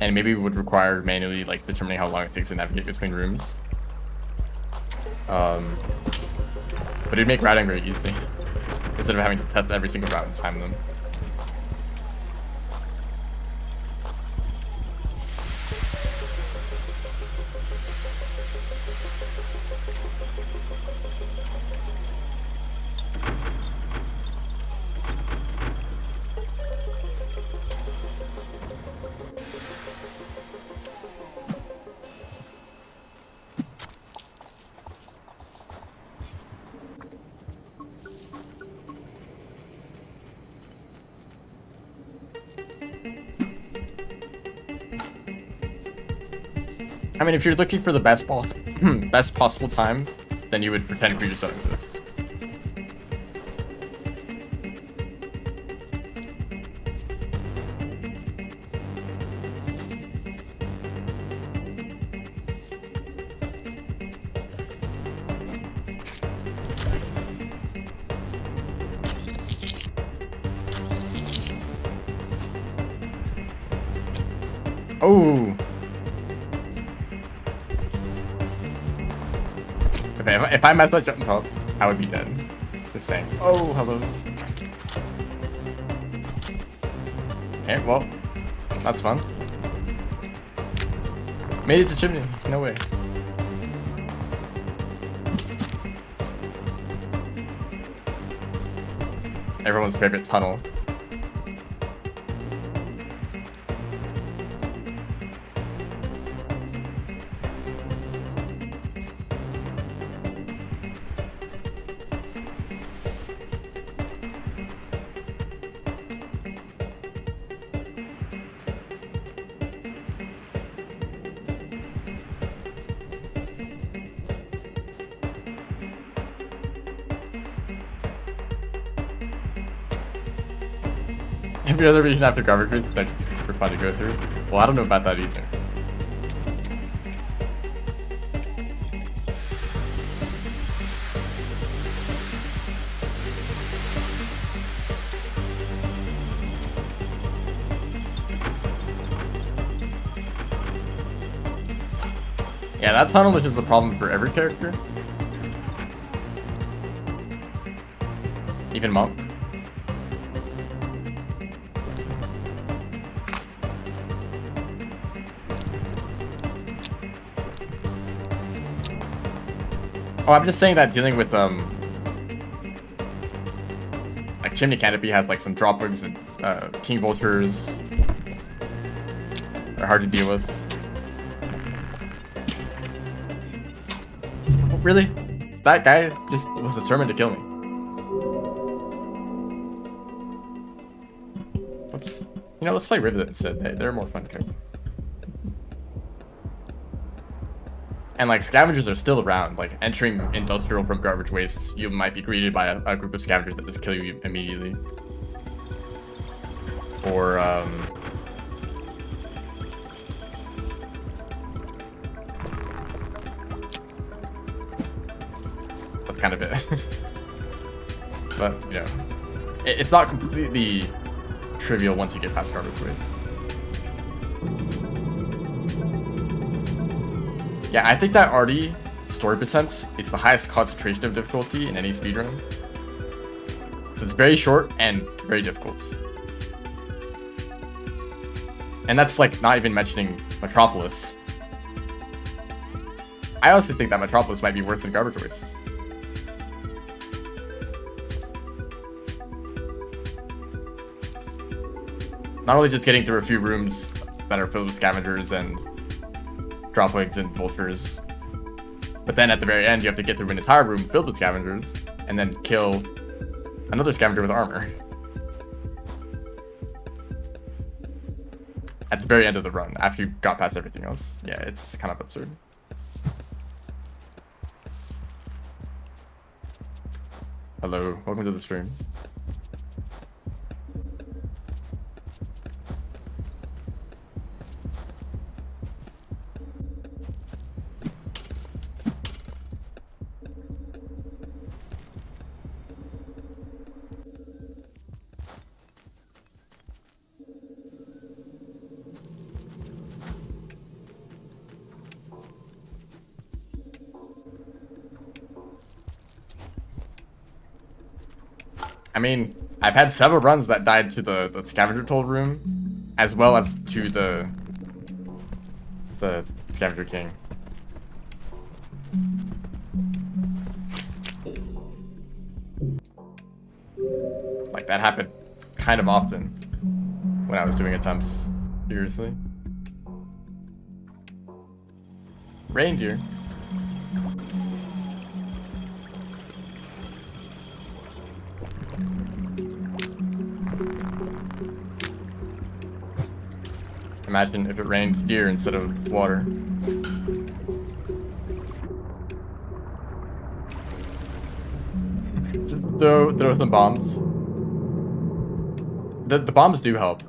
A: and maybe would require manually, like, determining how long it takes to navigate between rooms. But it'd make routing very easy, instead of having to test every single route and time them. I mean, if you're looking for the best possible time, then you would pretend Future Sun exists. Oh. Okay, if I messed that jump up, I would be dead. Just saying. Oh, hello. Okay, well, that's fun. Made it to chimney. No way. Everyone's favorite tunnel. Every other region after garbage roots is just super fun to go through. Well, I don't know about that either. Yeah, that tunnel is just the problem for every character. Even Monk. Oh, I'm just saying that dealing with like Chimney Canopy has like some dropwings and king vultures. They're hard to deal with. Really? That guy just was determined to kill me. Oops. You know, let's play Rivet instead. They're more fun characters. And like scavengers are still around. Like entering industrial from garbage wastes, you might be greeted by a group of scavengers that just kill you immediately. Or that's kind of it. But you know, it's not completely trivial once you get past garbage wastes. Yeah, I think that RD story percent is the highest concentration of difficulty in any speedrun. So it's very short and very difficult. And that's like not even mentioning Metropolis. I honestly think that Metropolis might be worse than Garbage Wastes. Not only just getting through a few rooms that are filled with scavengers and dropwings and vultures, but then at the very end you have to get through an entire room filled with scavengers and then kill another scavenger with armor at the very end of the run after you got past everything else. Yeah, it's kind of absurd. Hello, welcome to the stream. I mean, I've had several runs that died to the scavenger toll room, as well as to the scavenger king. Like that happened kind of often when I was doing attempts. Seriously. Reindeer. Imagine if it rained deer instead of water. Just throw some bombs. The bombs do help.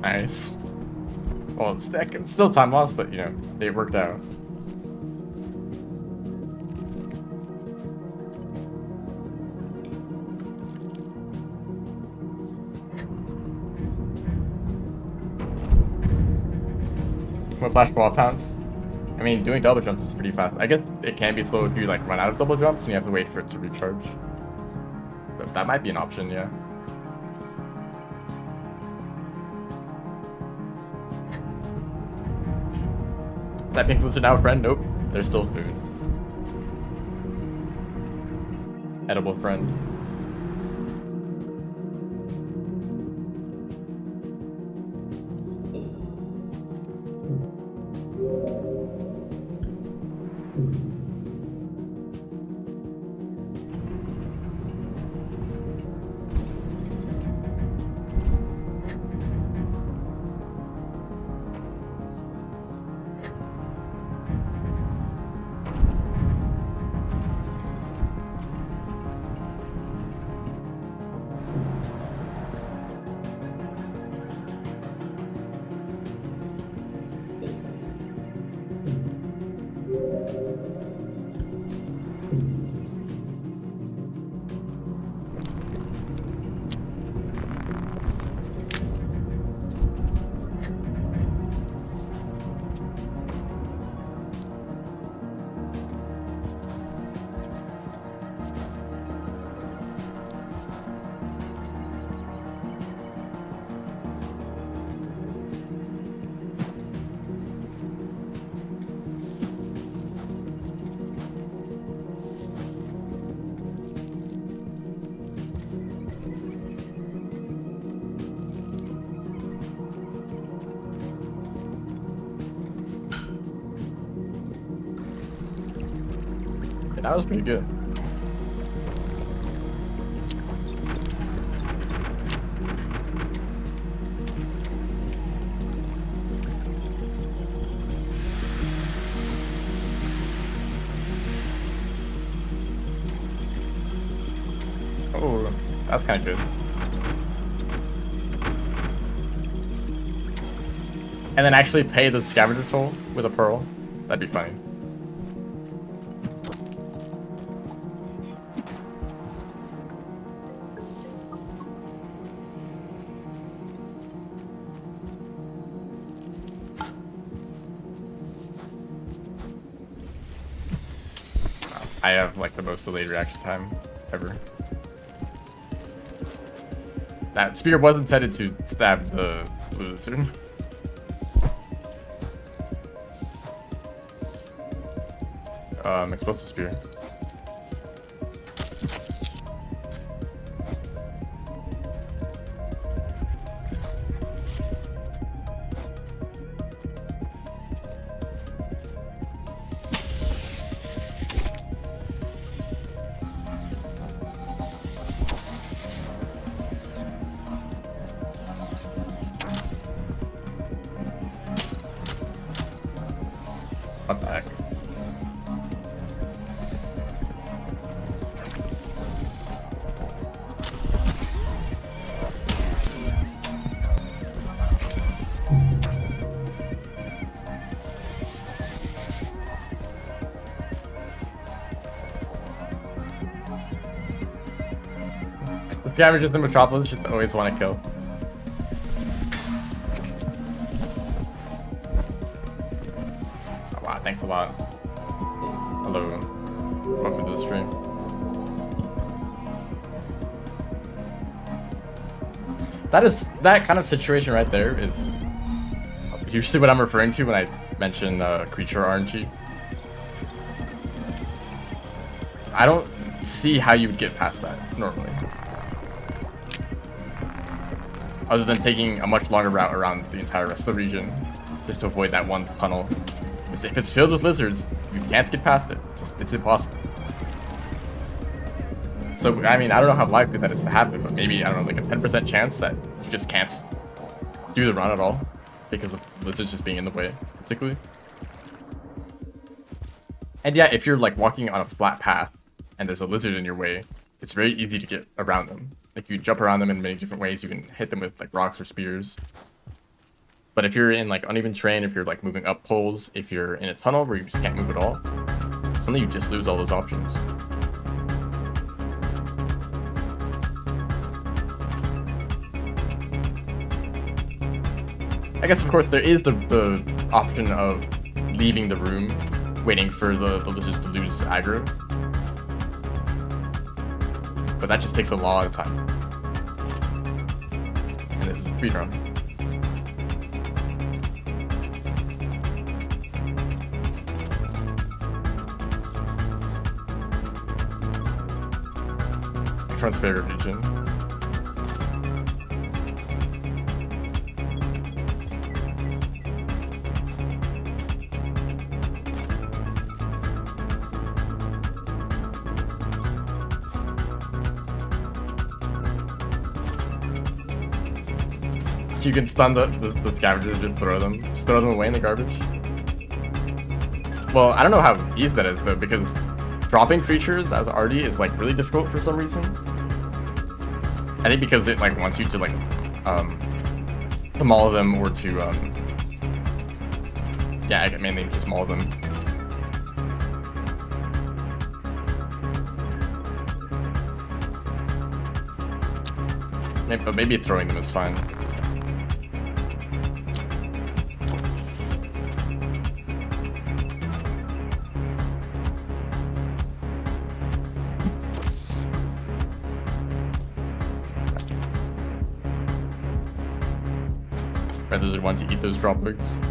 A: Nice. Well, it's still time lost, but you know, it worked out. Whiplash wall pounce. I mean, doing double jumps is pretty fast. I guess it can be slow if you like run out of double jumps and you have to wait for it to recharge. But that might be an option, yeah. That pink lizard now a friend? Nope. There's still food. Edible friend. Yeah, that was pretty good. Oh, that's kind of good. And then actually pay the scavenger toll with a pearl. That'd be funny. I have like the most delayed reaction time ever. That spear was intended to stab the blue lizard. Explosive spear. What the heck? The scavengers in Metropolis just always want to kill. Oh, wow, thanks a lot. Hello. Welcome to the stream. That kind of situation right there is usually what I'm referring to when I mention creature RNG. I don't see how you would get past that normally. Other than taking a much longer route around the entire rest of the region, just to avoid that one tunnel. Because if it's filled with lizards, you can't get past it. It's impossible. So, I mean, I don't know how likely that is to happen, but maybe, I don't know, like a 10% chance that you just can't do the run at all because of lizards just being in the way, basically. And yeah, if you're like walking on a flat path and there's a lizard in your way, it's very easy to get around them. Like, you jump around them in many different ways. You can hit them with like rocks or spears. But if you're in like uneven terrain, if you're like moving up poles, if you're in a tunnel where you just can't move at all, suddenly you just lose all those options. guess, of course, there is the option of leaving the room, waiting for the villagers to lose aggro. But that just takes a lot of time. And this is a speedrun. Everyone's favorite region. You can stun the scavengers and just throw them. Just throw them away in the garbage. Well, I don't know how easy that is though, because dropping creatures as RD is like really difficult for some reason. I think because it like wants you to like maul them or to yeah, I mainly just maul them. But maybe throwing them is fine. Red Lizard wants to eat those droplegs.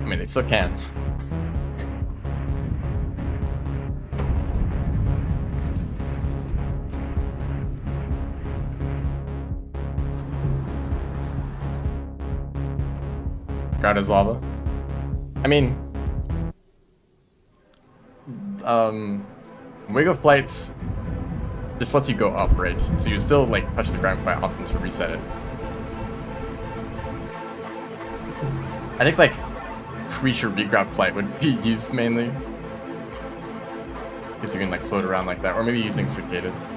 A: I mean, they still can't. God is lava. I mean, Wing of Flight just lets you go up, right? So you still like touch the ground quite often to reset it. I think like creature regrab flight would be used mainly, because you can like float around like that, or maybe using cicadas.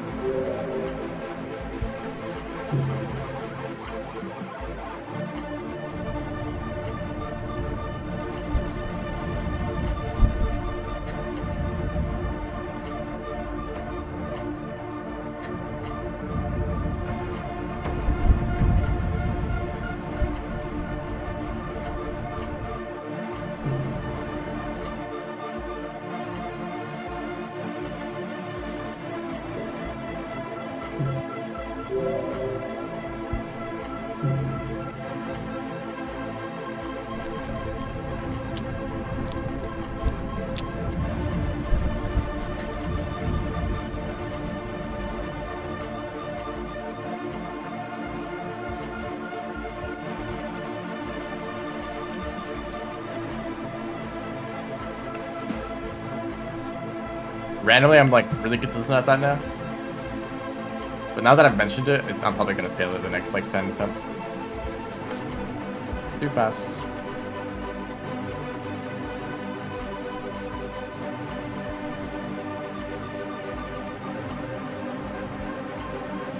A: Randomly, I'm like really consistent at that now. But now that I've mentioned it, I'm probably gonna fail it the next like 10 attempts. It's too fast.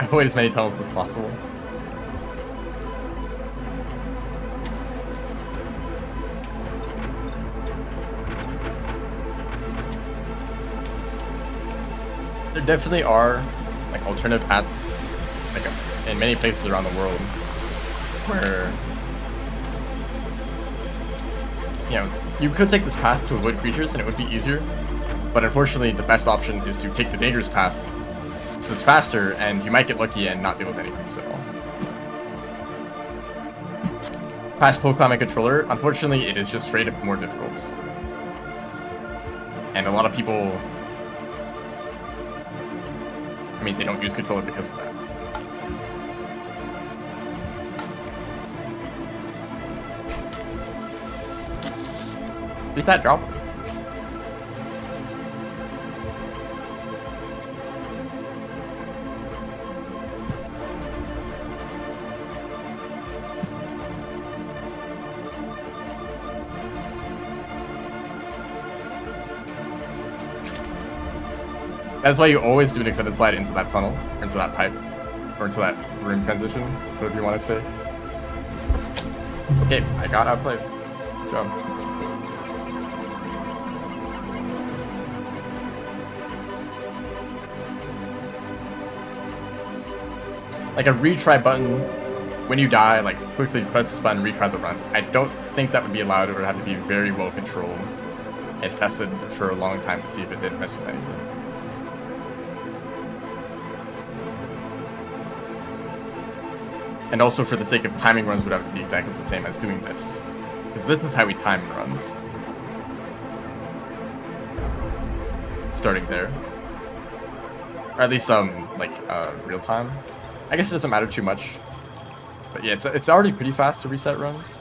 A: Avoid as many tunnels as possible. There definitely are like alternative paths, like in many places around the world, where you know you could take this path to avoid creatures and it would be easier. But unfortunately, the best option is to take the dangerous path, so it's faster, and you might get lucky and not deal with any creatures at all. Fast pole climbing controller, unfortunately, it is just straight up more difficult, and a lot of people. I mean, they don't use controller because of that. Beat that drop. That's why you always do an extended slide into that tunnel, or into that pipe, or into that room transition, whatever you want to say. Okay, I got outplayed. Good job. Like a retry button when you die, like quickly press this button, retry the run. I don't think that would be allowed. It would have to be very well controlled and tested for a long time to see if it didn't mess with anything. And also for the sake of timing runs would have to be exactly the same as doing this. Because this is how we time runs. Starting there. Or at least real time. I guess it doesn't matter too much. But yeah, it's already pretty fast to reset runs.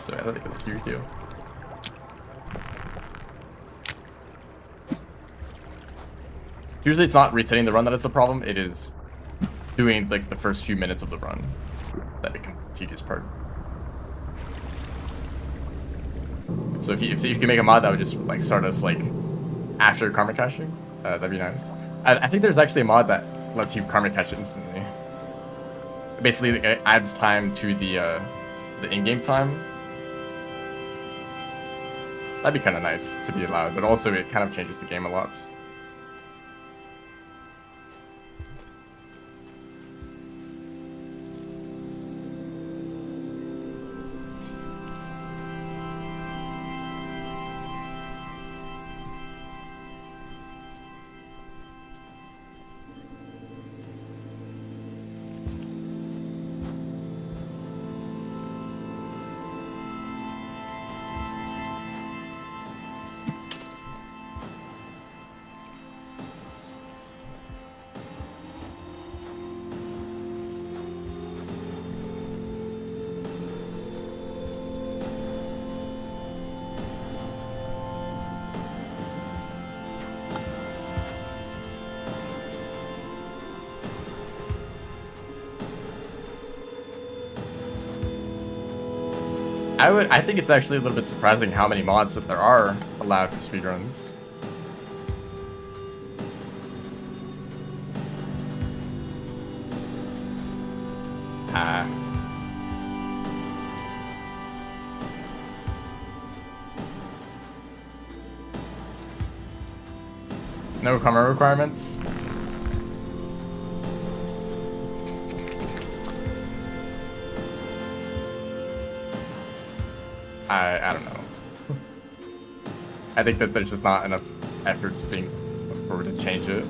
A: So I don't think it's a huge deal. Usually it's not resetting the run that it's a problem, it is doing like the first few minutes of the run that becomes the tedious part. So if you can make a mod that would just like start us like after karma caching, that'd be nice. I think there's actually a mod that lets you karma cache instantly. Basically, it adds time to the in-game time. That'd be kind of nice to be allowed, but also it kind of changes the game a lot. I think it's actually a little bit surprising how many mods that there are allowed for speedruns. No karma requirements? I don't know. I think that there's just not enough effort being forward to change it.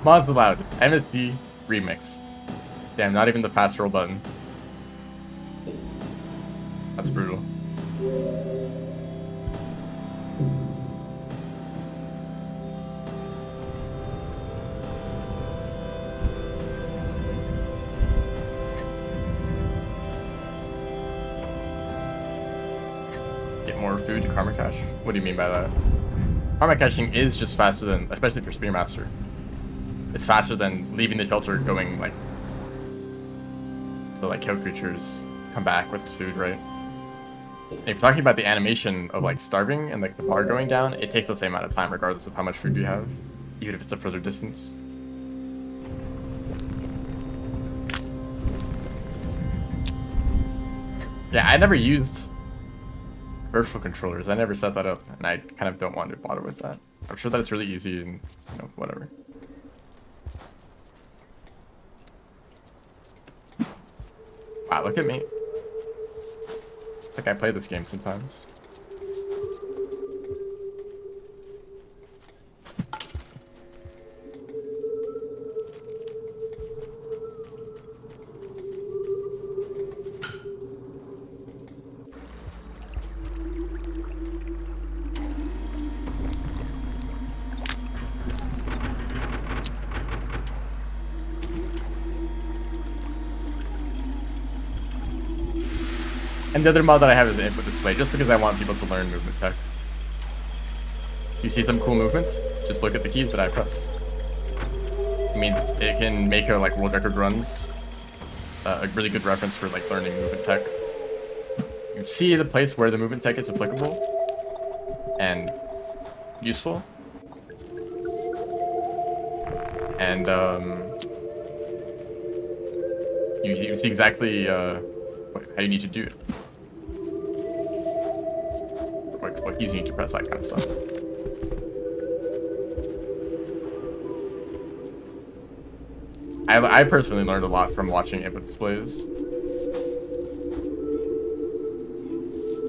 A: Mods allowed. MSD remix. Damn, not even the fast roll button. That's brutal. Get more food to karma cache. What do you mean by that? Karma caching is just faster than, especially for Spearmaster. It's faster than leaving the shelter going like to like kill creatures, come back with food, right? And if you're talking about the animation of like starving and like the bar going down, it takes the same amount of time regardless of how much food you have, even if it's a further distance. Yeah, I never used virtual controllers. I never set that up, and I kind of don't want to bother with that. I'm sure that it's really easy and, you know, whatever. Wow, look at me. I think I play this game sometimes. And the other mod that I have is the input display, just because I want people to learn movement tech. You see some cool movements? Just look at the keys that I press. It means it can make a like world record runs. A really good reference for like learning movement tech. You see the place where the movement tech is applicable and useful. And you see exactly how you need to do it. What keys you need to press, that kind of stuff. I personally learned a lot from watching input displays.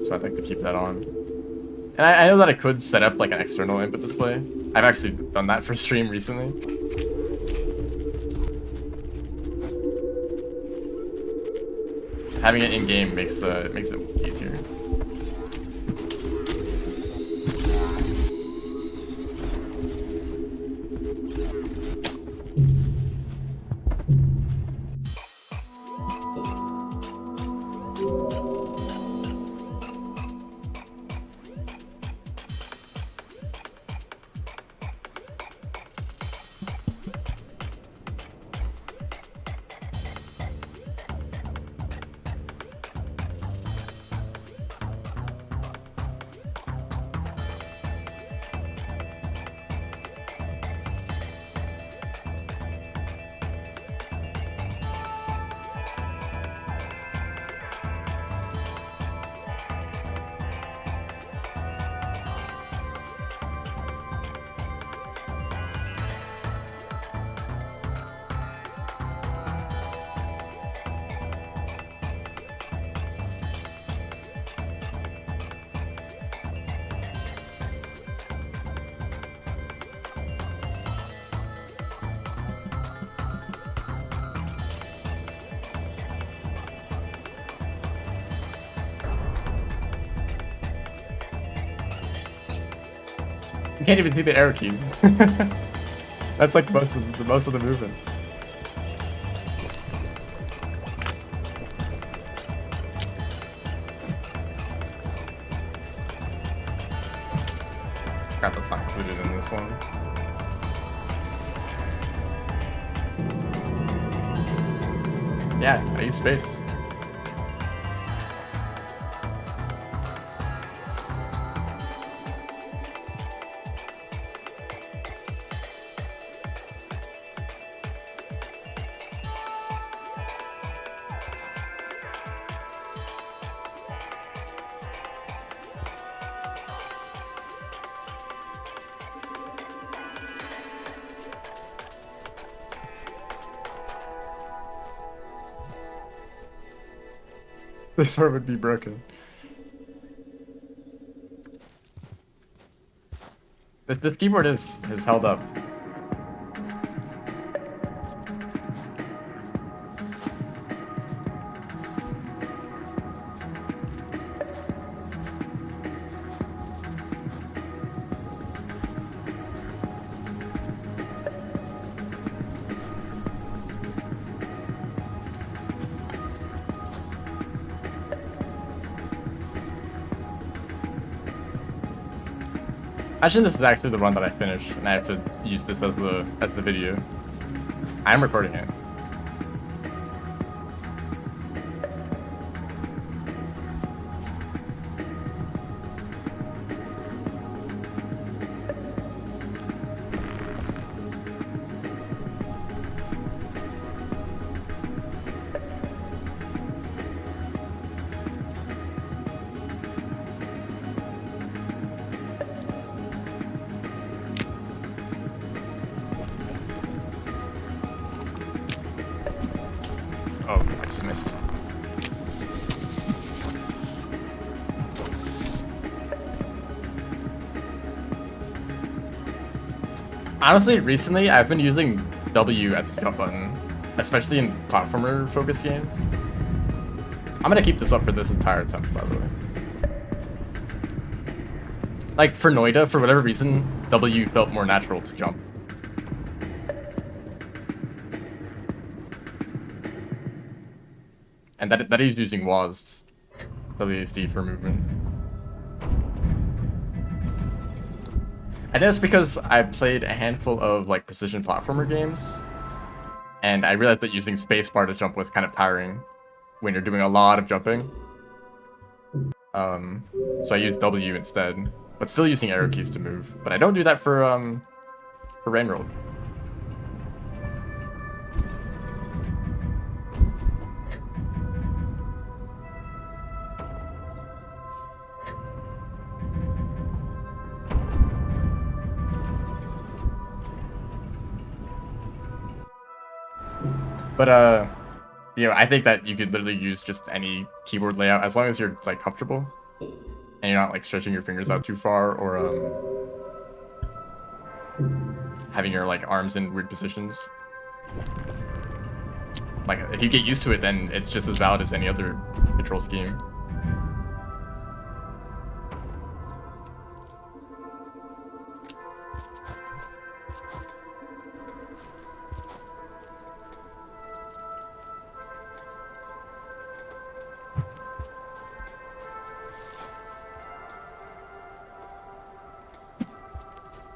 A: So I'd like to keep that on. And I know that I could set up like an external input display. I've actually done that for stream recently. Having it in-game makes it easier. You can't even see the arrow keys. That's like most of the movements. Crap, that's not included in this one. Yeah, I use space. This one would be broken. This keyboard has held up. Imagine this is actually the run that I finished, and I have to use this as the video. I'm recording it. Oh, I just missed. Honestly, recently I've been using W as a jump button, especially in platformer focused games. I'm gonna keep this up for this entire attempt, by the way. Like for Noida, for whatever reason, W felt more natural to jump. And that is using WASD, WASD for movement. I think that's because I played a handful of like precision platformer games, and I realized that using spacebar to jump was kind of tiring when you're doing a lot of jumping. So I used W instead, but still using arrow keys to move. But I don't do that for Rainworld. But you know, I think that you could literally use just any keyboard layout as long as you're like comfortable and you're not like stretching your fingers out too far or having your like arms in weird positions. Like if you get used to it, then it's just as valid as any other control scheme.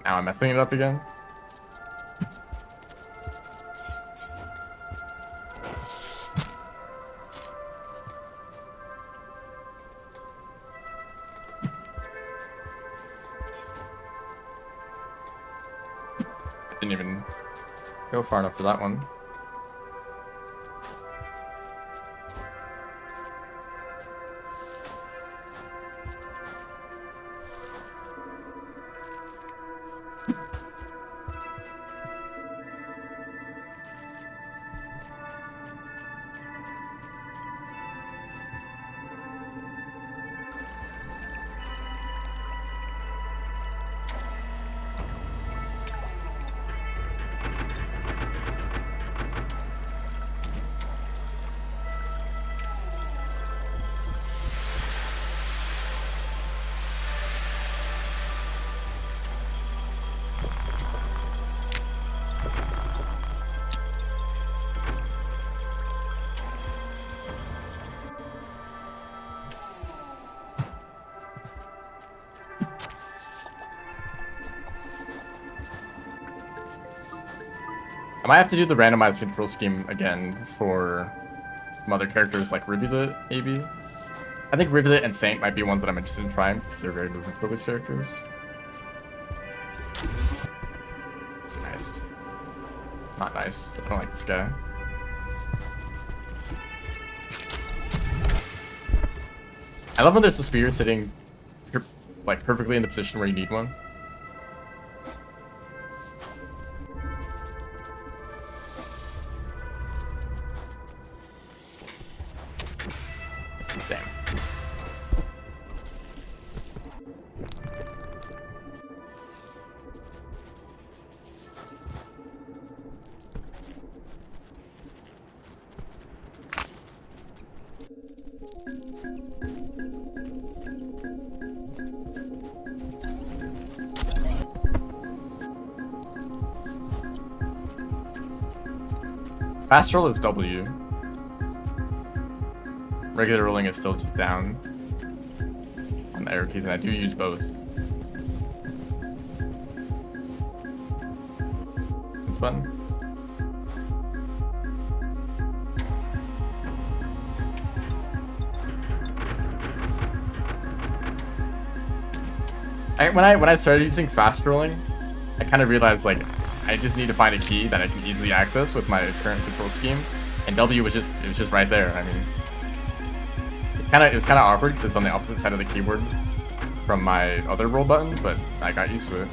A: Now I'm messing it up again. Didn't even go far enough for that one. I might have to do the randomized control scheme again for some other characters like Rivulet, maybe. I think Rivulet and Saint might be ones that I'm interested in trying because they're very movement-focused characters. Nice. Not nice. I don't like this guy. I love when there's a spear sitting like perfectly in the position where you need one. Damn. Fast roll is W. Regular rolling is still just down on the arrow keys, and I do use both. This button. When I started using fast rolling, I kind of realized like I just need to find a key that I can easily access with my current control scheme, and W was just right there. I mean, it was kind of awkward because it's on the opposite side of the keyboard from my other roll button, but I got used to it.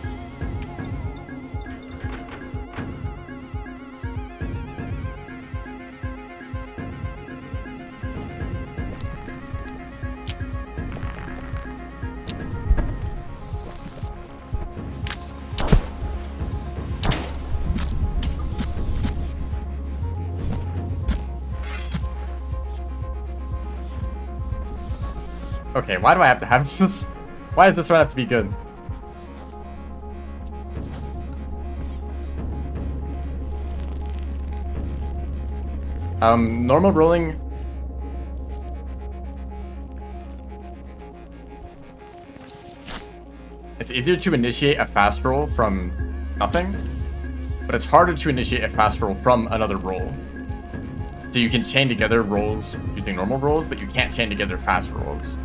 A: Okay, why do I have to have this? Why does this run have to be good? Normal rolling. It's easier to initiate a fast roll from nothing, but it's harder to initiate a fast roll from another roll. So you can chain together rolls using normal rolls, but you can't chain together fast rolls.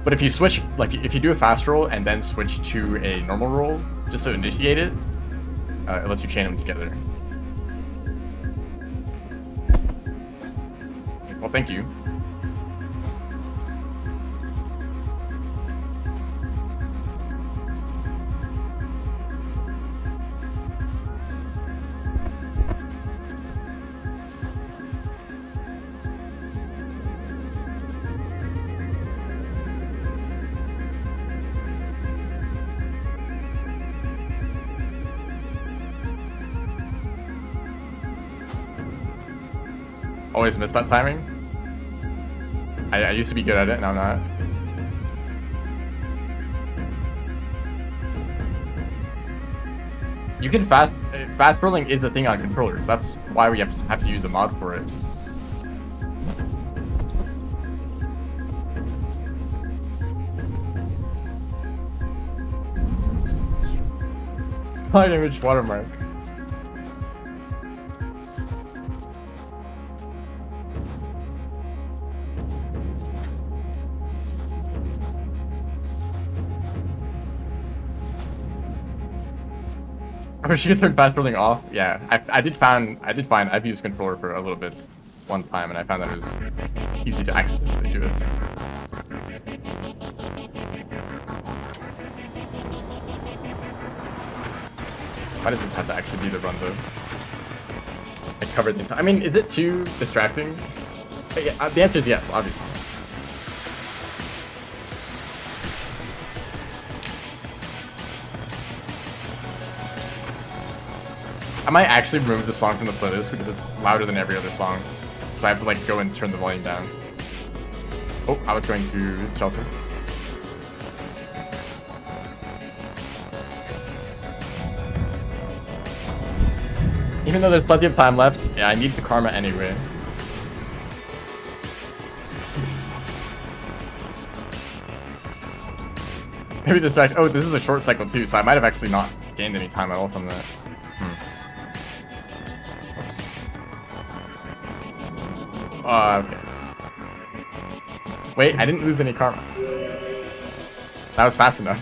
A: But if you switch, like if you do a fast roll and then switch to a normal roll, just to initiate it, it lets you chain them together. Well, thank you. Always miss that timing. I used to be good at it, now I'm not. You can fast rolling is a thing on controllers. That's why we have to use a mod for it. Slide image watermark. I wish you could turn fast rolling off. Yeah, I did find I've used controller for a little bit one time, and I found that it was easy to accidentally do it. Why does it have to actually be the run though? I covered the entire. I mean, is it too distracting? Yeah, the answer is yes, obviously. I might actually remove the song from the playlist because it's louder than every other song. So I have to like go and turn the volume down. Oh, I was going to shelter. Even though there's plenty of time left, yeah, I need the karma anyway. Maybe this back. Oh, this is a short cycle too, so I might have actually not gained any time at all from that. Okay. Wait, I didn't lose any karma. That was fast enough.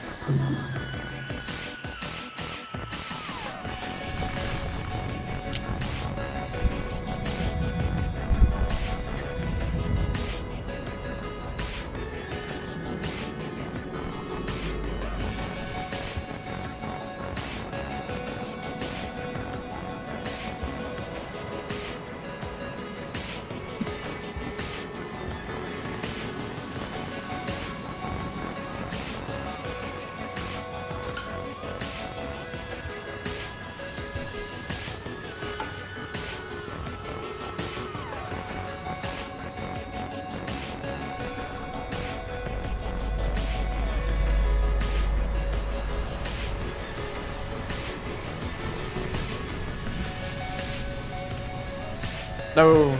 A: No.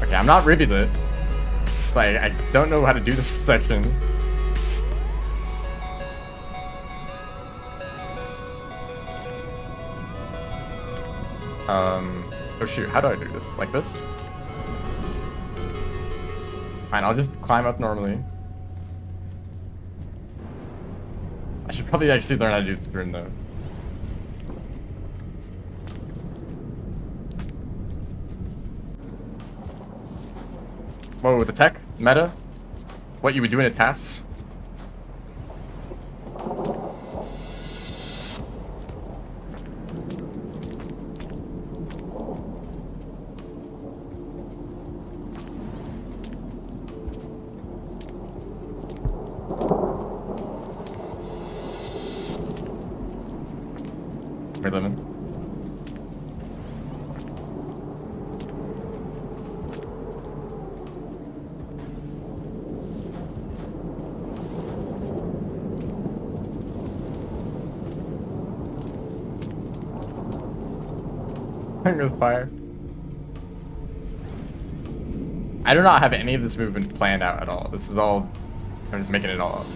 A: Okay, I'm not ribbing it. Like, I don't know how to do this section. Oh shoot, how do I do this? Like this? Fine, I'll just climb up normally. I should probably actually learn how to do this room though. Whoa, with the tech? Meta? What you would do in a task? We're living. With fire. I do not have any of this movement planned out at all. This is all, I'm just making it all up.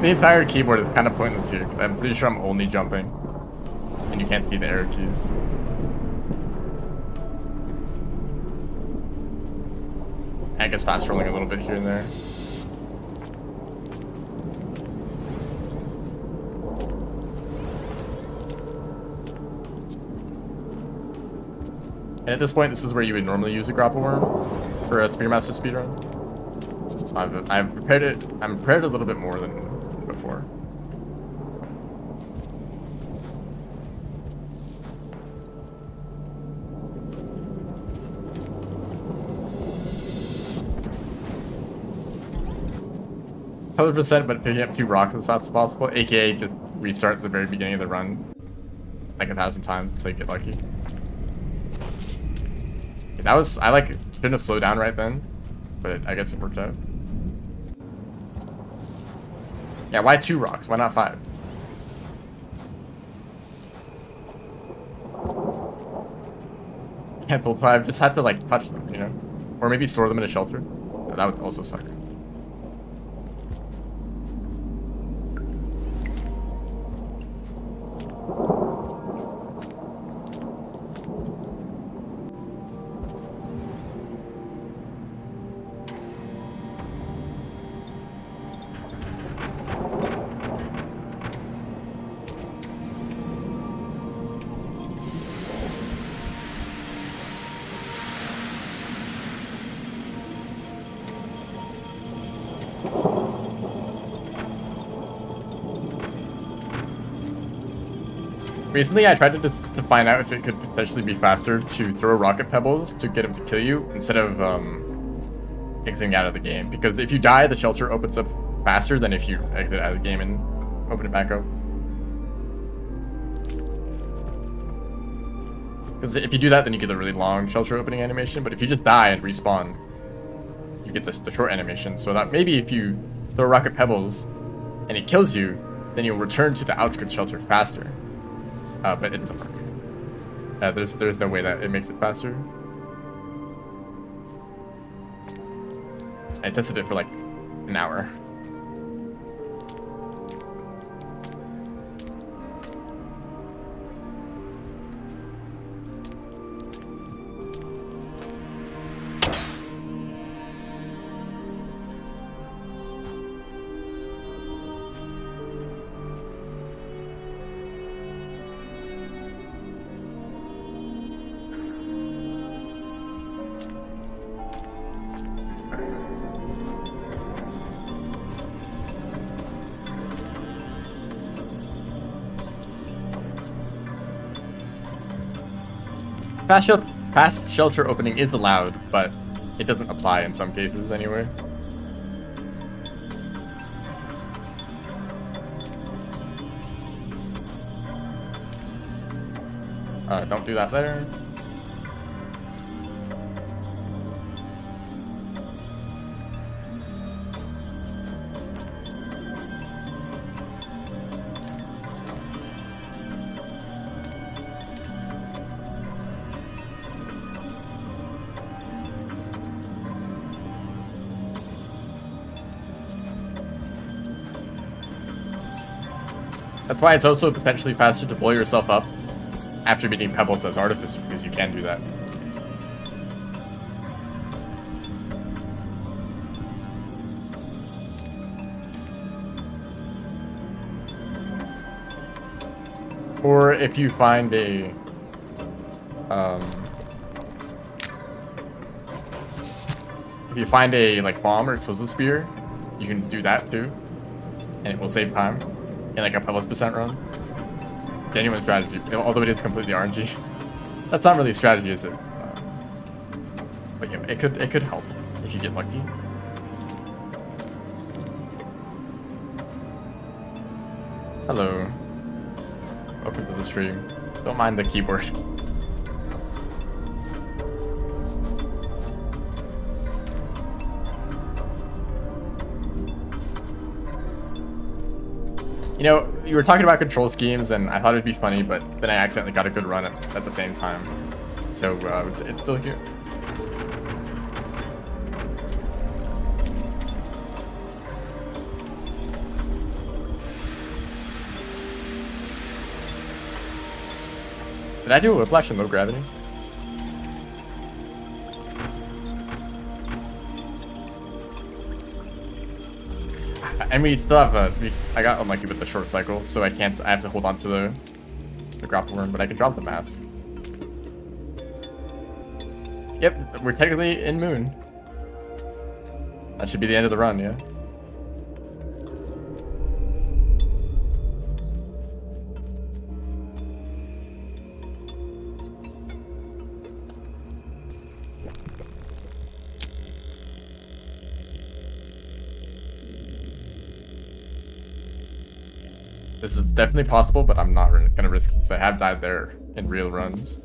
A: The entire keyboard is kind of pointless here, because I'm pretty sure I'm only jumping. And you can't see the arrow keys. I guess fast rolling a little bit here and there. And at this point, this is where you would normally use a grapple worm for a Spearmaster speedrun. I've prepared it. I'm prepared a little bit more than before. %, but picking up 2 rocks as fast as possible, aka just restart at the very beginning of the run like 1,000 times until you get lucky. Okay, that was, shouldn't have slowed down right then, but I guess it worked out. Yeah, why 2 rocks? Why not 5? Can't hold 5, just have to like touch them, you know? Or maybe store them in a shelter. That would also suck. Recently, I tried to find out if it could potentially be faster to throw rocket pebbles to get him to kill you instead of exiting out of the game. Because if you die, the shelter opens up faster than if you exit out of the game and open it back up. Because if you do that, then you get a really long shelter opening animation. But if you just die and respawn, you get the short animation. So that maybe if you throw rocket pebbles and it kills you, then you'll return to the outskirts shelter faster. But it doesn't work. There's no way that it makes it faster. I tested it for like an hour. Fast shelter opening is allowed, but it doesn't apply in some cases anyway. Don't do that there. That's why it's also potentially faster to blow yourself up after beating pebbles as artificer, because you can do that. Or if you find a like bomb or explosive spear, you can do that too, and it will save time in like a pebbles % run. Genuine strategy, although it is completely RNG. That's not really a strategy, is it? But yeah, it could help if you get lucky. Hello. Welcome to the stream. Don't mind the keyboard. You know, you were talking about control schemes, and I thought it'd be funny, but then I accidentally got a good run at the same time. So, it's still cute. Did I do a whiplash in low gravity? And we still have I got unlucky with the short cycle, so I have to hold on to the grapple worm, but I can drop the mask. Yep, we're technically in moon. That should be the end of the run, yeah. This is definitely possible, but I'm not gonna risk it because I have died there in real runs.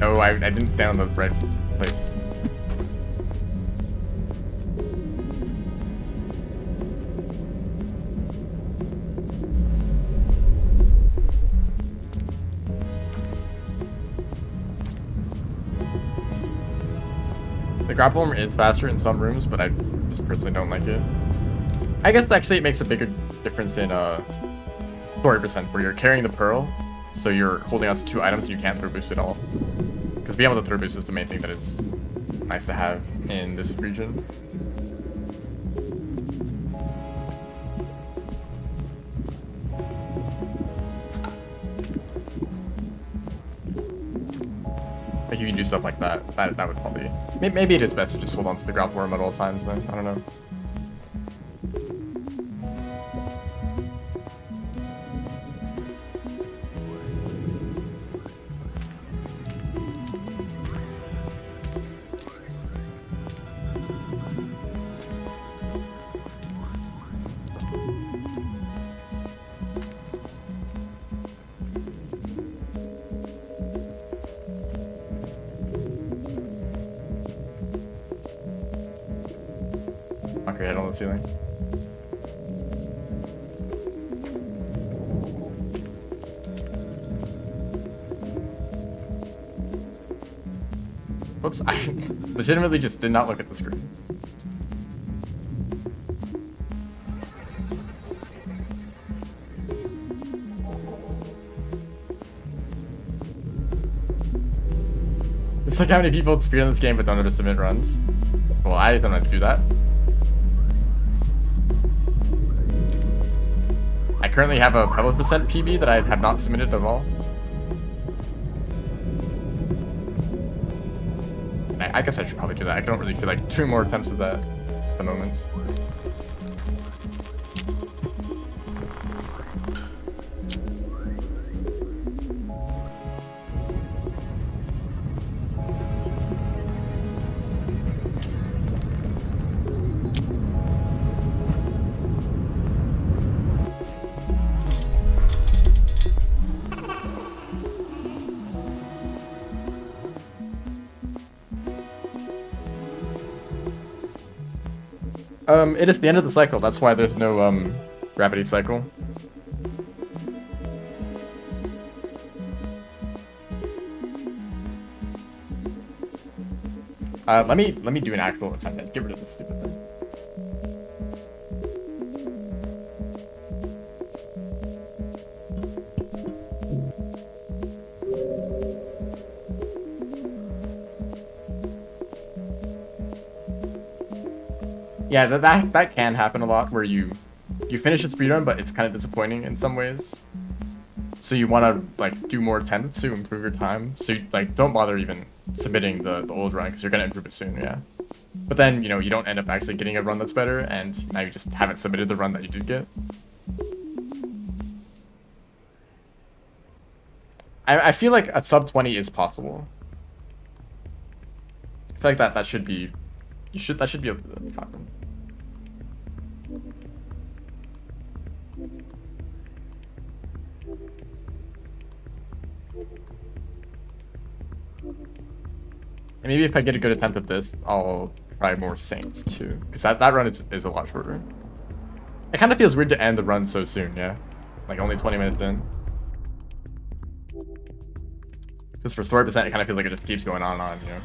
A: No, I didn't stand on the right place. The grapple worm is faster in some rooms, but I just personally don't like it. I guess actually it makes a bigger difference in story percent, where you're carrying the pearl, so you're holding on to 2 items and you can't throw boost at all. Because being able to throw boost is the main thing that is nice to have in this region. Like if you do stuff like that, that would probably... Maybe it is best to just hold on to the grapple worm at all times then, I don't know. Knock your head on the ceiling. Whoops, I legitimately just did not look at the screen. It's like how many people experience this game but don't know to submit runs. Well, I don't have to do that. I currently have a Pebble percent PB that I have not submitted at all. I guess I should probably do that. I don't really feel like 2 more attempts of that at the moment. It is the end of the cycle. That's why there's no gravity cycle. Let me do an actual attempt and get rid of this stupid thing. Yeah, that can happen a lot, where you finish a speedrun, but it's kind of disappointing in some ways. So you want to like do more attempts to improve your time. So you, like, don't bother even submitting the old run because you're gonna improve it soon. Yeah. But then you don't end up actually getting a run that's better, and now you just haven't submitted the run that you did get. I feel like a sub 20 is possible. I feel like that should be that should be able to happen. maybe if I get a good attempt at this, I'll try more Saints too. Because that run is a lot shorter. It kind of feels weird to end the run so soon, yeah? Like only 20 minutes in. Because for story percent, it kind of feels like it just keeps going on and on, you know?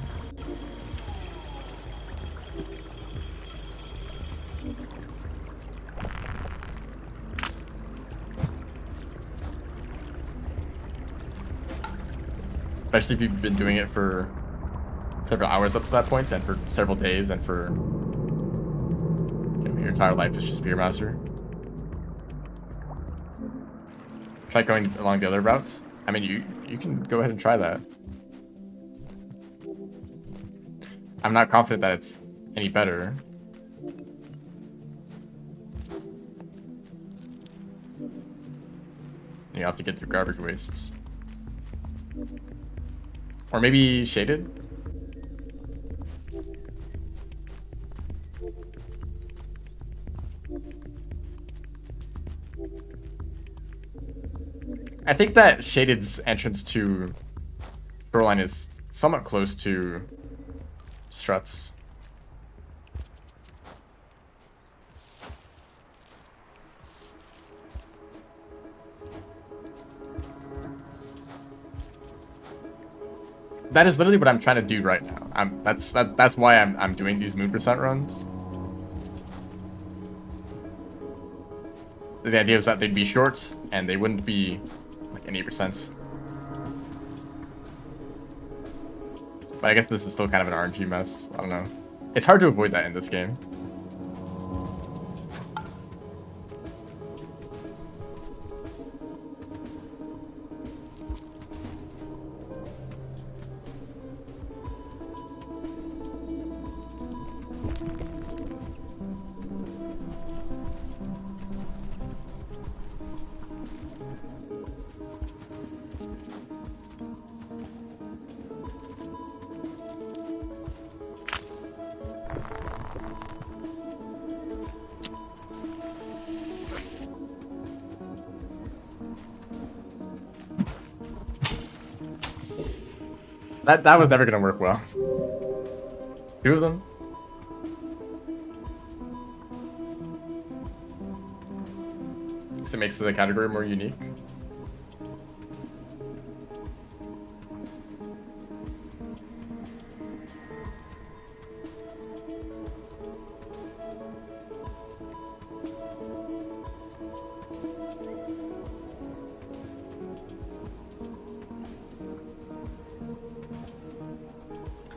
A: Especially if you've been doing it for several hours up to that point, and for several days, and for your entire life is just Spearmaster. Try going along the other routes. I mean, you can go ahead and try that. I'm not confident that it's any better. You have to get through garbage wastes. Or maybe shaded? I think that Shaded's entrance to Shoreline is somewhat close to Struts. That is literally what I'm trying to do right now. That's why I'm doing these moon percent runs. The idea was that they'd be short and they wouldn't be like an 8%. But I guess this is still kind of an RNG mess. I don't know. It's hard to avoid that in this game. That was never gonna work well. Two of them? So it makes the category more unique.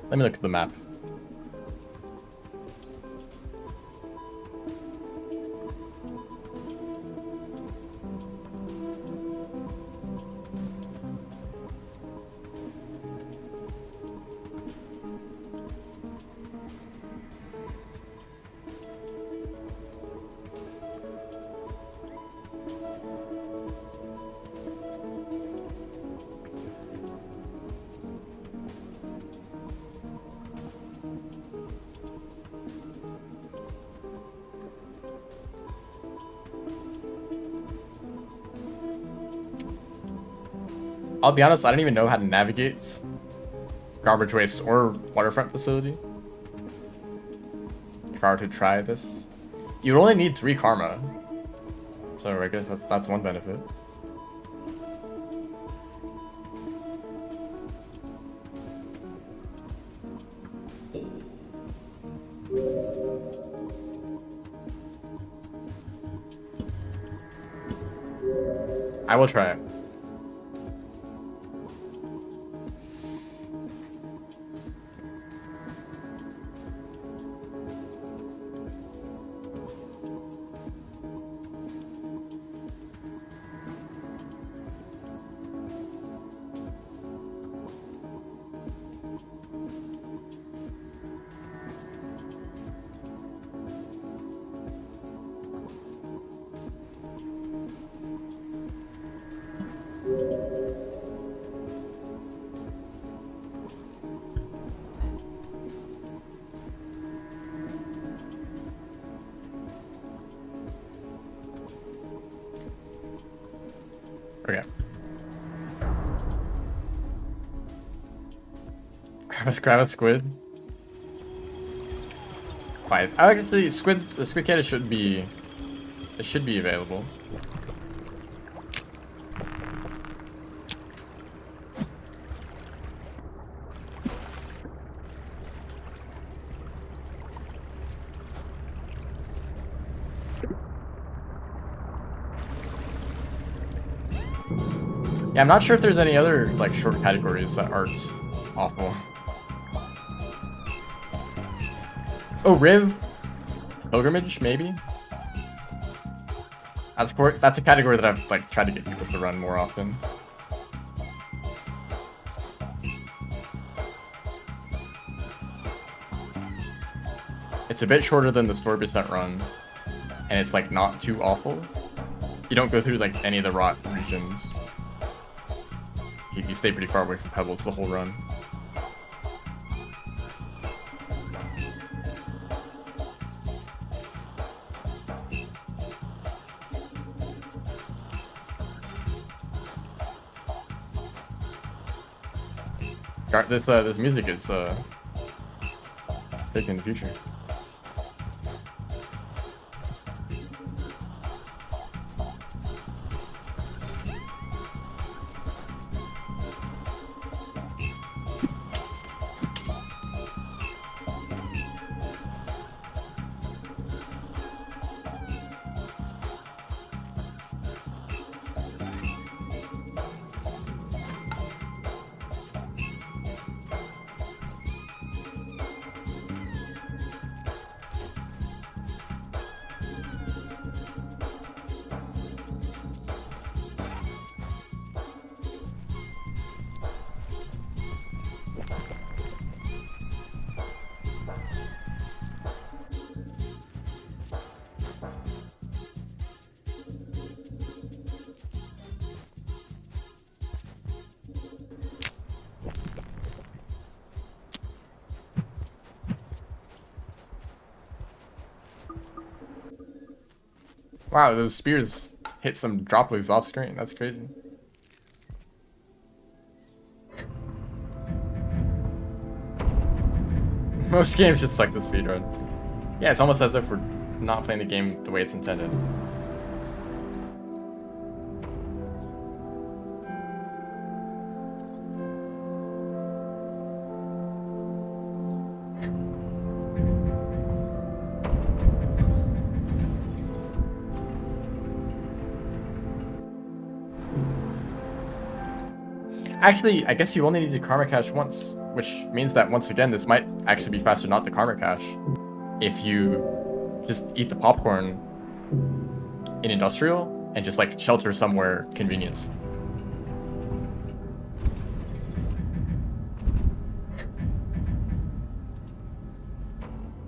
A: Let me look at the map. I'll be honest, I don't even know how to navigate garbage waste or waterfront facility. If I were to try this, you'd only need 3 karma, so I guess that's one benefit. I will try it. Grab a squid. Fine. Actually, the squid cannon should be. It should be available. Yeah, I'm not sure if there's any other like short categories that aren't awful. Oh, Riv, pilgrimage, maybe. That's a category that I've like tried to get people to run more often. It's a bit shorter than the store-based run, and it's like not too awful. You don't go through like any of the rot regions. You stay pretty far away from pebbles the whole run. This music is taking the future. Wow, those spears hit some droplets off screen. That's crazy. Most games just suck the speedrun. Yeah, it's almost as if we're not playing the game the way it's intended. Actually, I guess you only need to karma cache once, which means that once again, this might actually be faster not to karma cache if you just eat the popcorn in industrial and just like shelter somewhere convenient.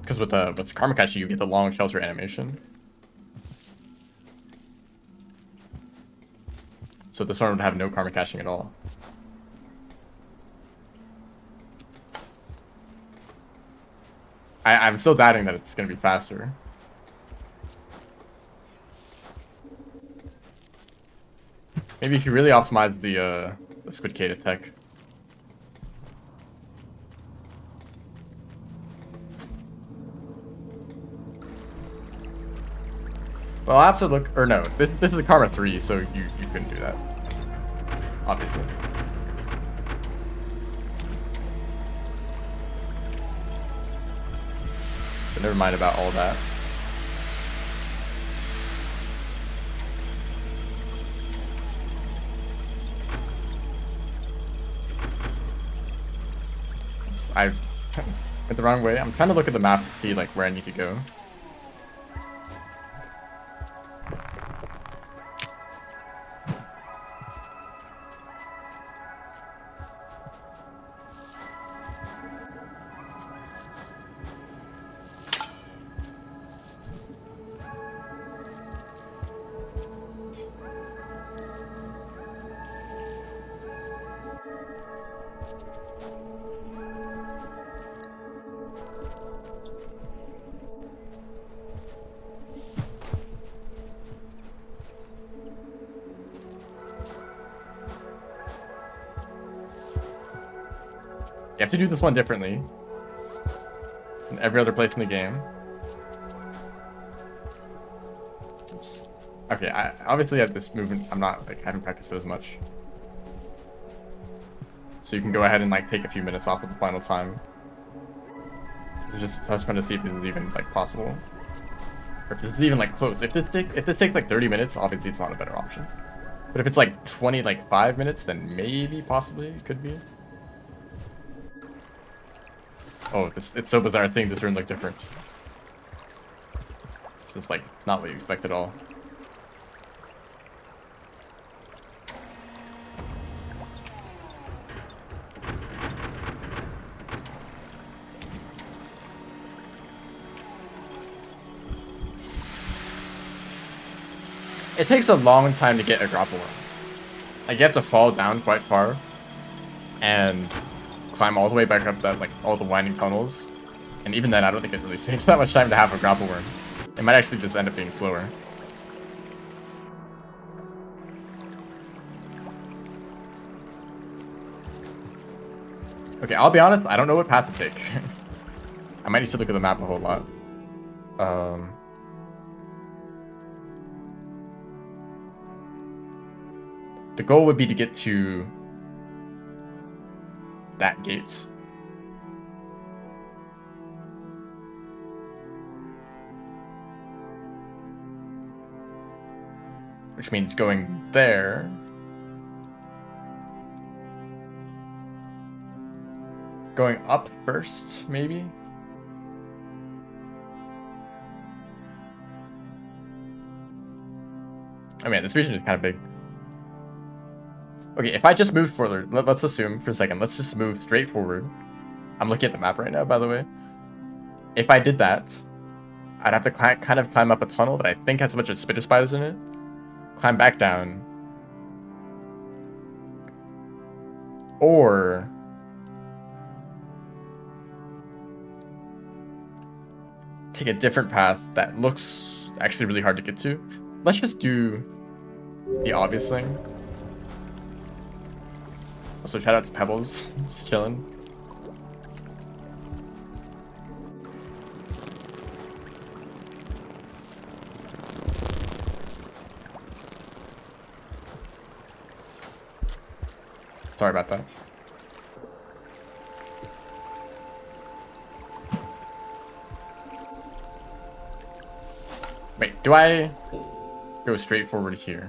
A: Because with karma cache, you get the long shelter animation. So this one would have no karma caching at all. I'm still doubting that it's going to be faster. Maybe if you really optimize the Squid K to tech. Well, I'll have to look, or no, this is a Karma 3, so you couldn't do that. Obviously. So never mind about all that. I went the wrong way. I'm trying to look at the map to see like where I need to go. You have to do this one differently than every other place in the game. Oops. Okay, I obviously have this movement. I'm not like haven't practiced it as much. So you can go ahead and like take a few minutes off of the final time. I was trying to see if this is even like possible, or if this is even like close. If this takes like 30 minutes, obviously it's not a better option. But if it's like 5 minutes, then maybe possibly it could be. Oh, it's so bizarre seeing this room look different. It's just like not what you expect at all. It takes a long time to get a grapple worm. Like you have to fall down quite far and climb all the way back up that like all the winding tunnels. And even then I don't think it really takes that much time to have a grapple worm. It might actually just end up being slower. Okay, I'll be honest, I don't know what path to take. I might need to look at the map a whole lot. The goal would be to get to that gate. Which means going there. Going up first, maybe? Oh man, this region is kind of big. Okay, if I just move forward, let's assume for a second, let's just move straight forward. I'm looking at the map right now, by the way. If I did that, I'd have to kind of climb up a tunnel that I think has a bunch of spitter spiders in it. Climb back down. Or take a different path that looks actually really hard to get to. Let's just do the obvious thing. Also, shout out to Pebbles, just chilling. Sorry about that. Wait, do I go straight forward here?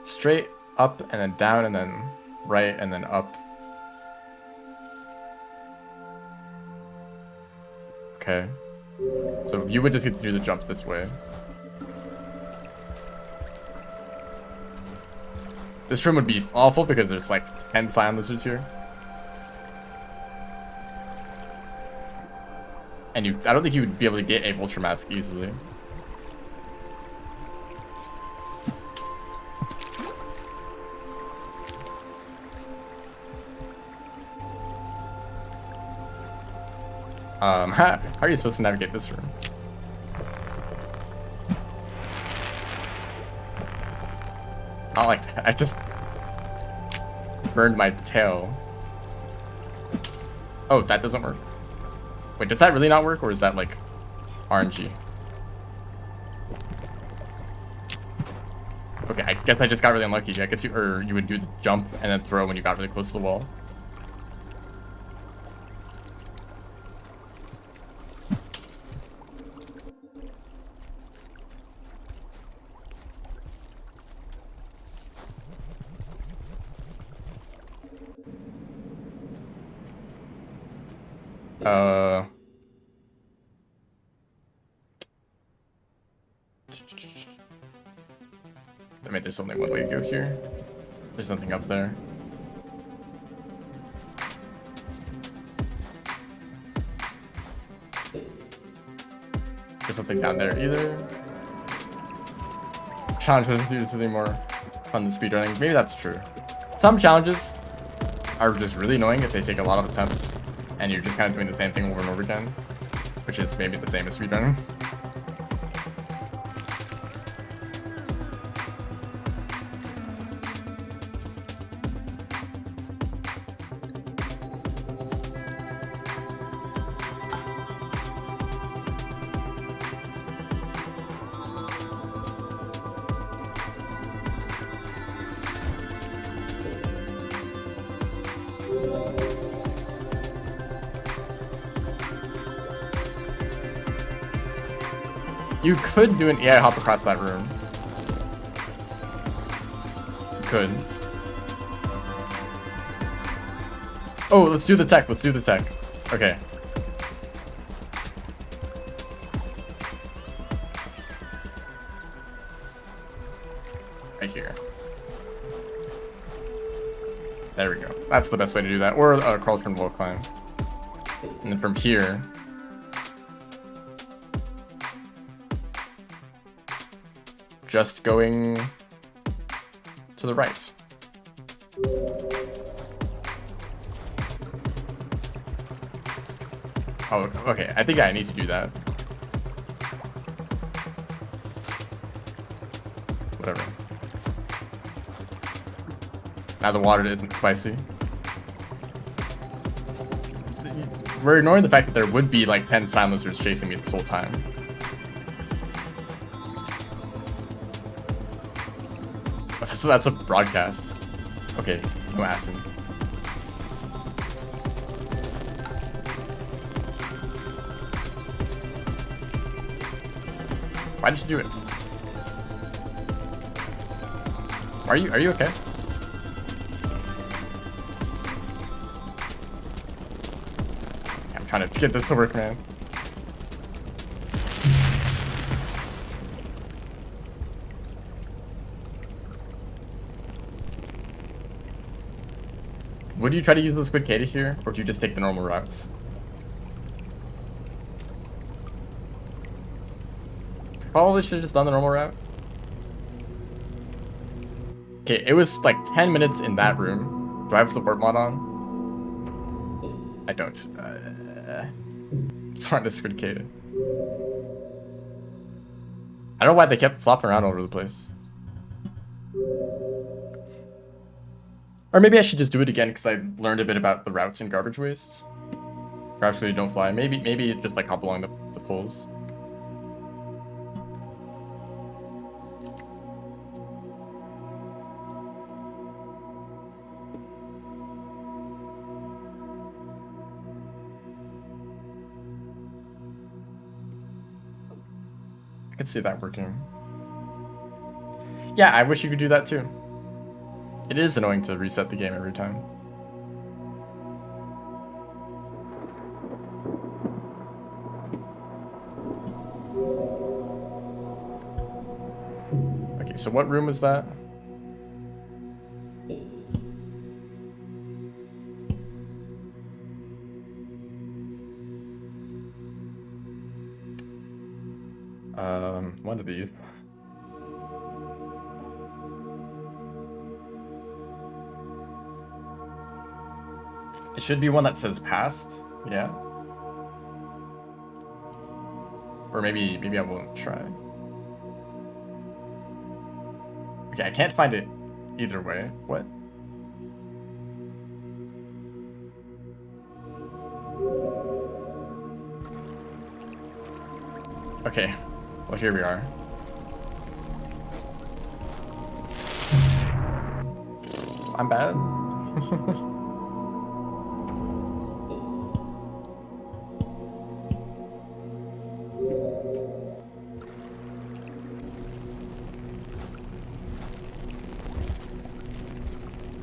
A: Straight up and then down and then right and then up. Okay. So you would just get to do the jump this way. This room would be awful because there's like 10 slime lizards here. And I don't think you would be able to get a vulture mask easily. How are you supposed to navigate this room? Not like that. I just burned my tail. Oh, that doesn't work. Wait, does that really not work, or is that like RNG? Okay, I guess I just got really unlucky. I guess you would do the jump and then throw when you got really close to the wall. I mean, there's only one way to go here. There's nothing up there. There's nothing down there either. Challenges do something more fun than speedrunning. Maybe that's true. Some challenges are just really annoying if they take a lot of attempts. and you're just kind of doing the same thing over and over again, which is maybe the same as speedrunning. You could do an hop across that room. You could. Oh, let's do the tech. Let's do the tech. Okay. Right here. There we go. That's the best way to do that. Or a crawl, turn, wall climb. And then from here. Just going to the right. Oh, okay. I think I need to do that. Whatever. Now the water isn't spicy. We're ignoring the fact that there would be like 10 silencers chasing me this whole time. So that's a broadcast. Okay, no acid. Why did you do it? Are you okay? I'm trying to get this to work, man. Would you try to use the Squid Cata here, or do you just take the normal routes? Probably should have just done the normal route. Okay, it was like 10 minutes in that room. Do I have the warp mod on? I don't. Just wanted to Squid Cata. I don't know why they kept flopping around all over the place. Or maybe I should just do it again because I learned a bit about the routes and garbage wastes. Perhaps they don't fly. Maybe just like hop along the poles. I can see that working. Yeah, I wish you could do that too. It is annoying to reset the game every time. Okay, so what room was that? One of these. It should be one that says past, yeah. Or maybe I won't try. Okay, I can't find it either way. What? Okay, well here we are. I'm bad.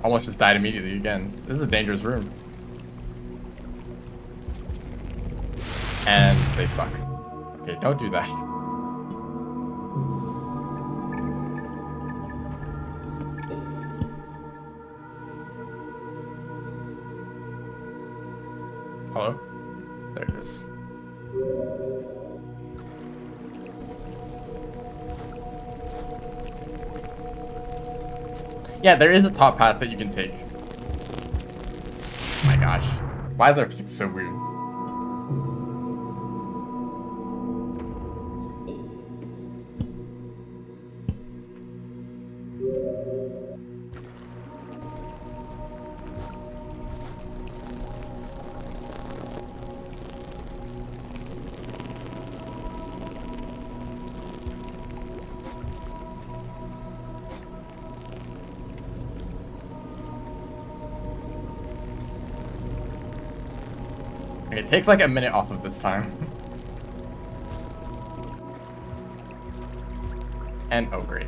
A: Almost just died immediately again. This is a dangerous room. And they suck. Okay, don't do that. Hello? There it is. Yeah, there is a top path that you can take. Oh my gosh. Why is our physics so weird? It takes like a minute off of this time. And oh great.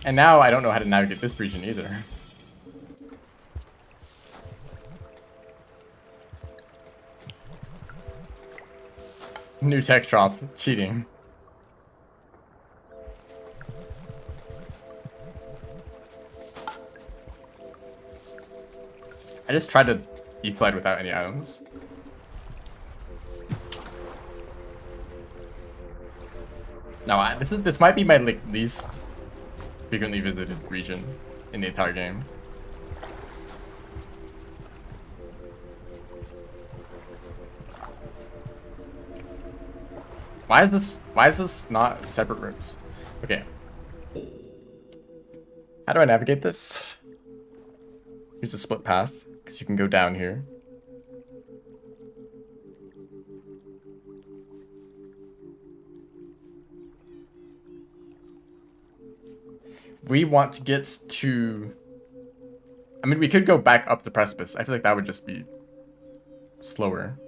A: And now I don't know how to navigate this region either. New tech drop. Cheating. I just tried to E-slide without any items. No, this might be my like least frequently visited region in the entire game. Why is this not separate rooms? Okay. How do I navigate this? Here's a split path, because you can go down here. We want to get to... I mean, we could go back up the precipice. I feel like that would just be slower.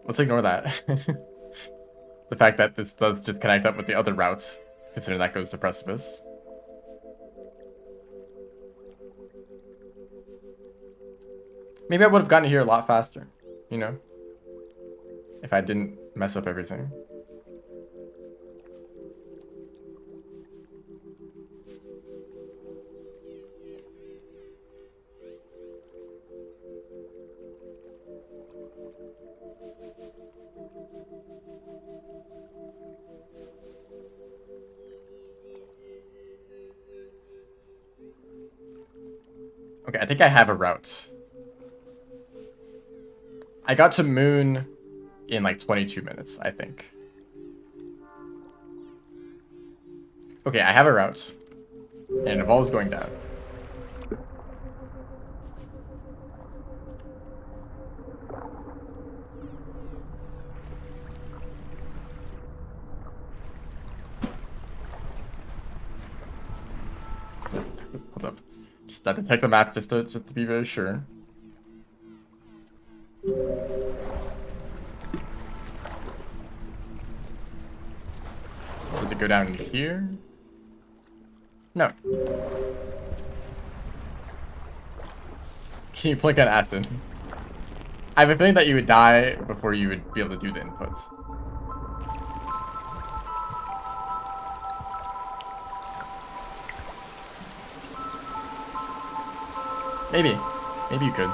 A: Let's ignore that. The fact that this does just connect up with the other routes, considering that goes to precipice. Maybe I would have gotten here a lot faster, you know? If I didn't mess up everything. Okay, I think I have a route. I got to Moon in like 22 minutes, I think. Okay, I have a route. And it involves going down. Hold up. Just had to check the map just to be very sure. Does it go down here? No. Can you blink on acid? I have a feeling that you would die before you would be able to do the inputs. Maybe. Maybe you could.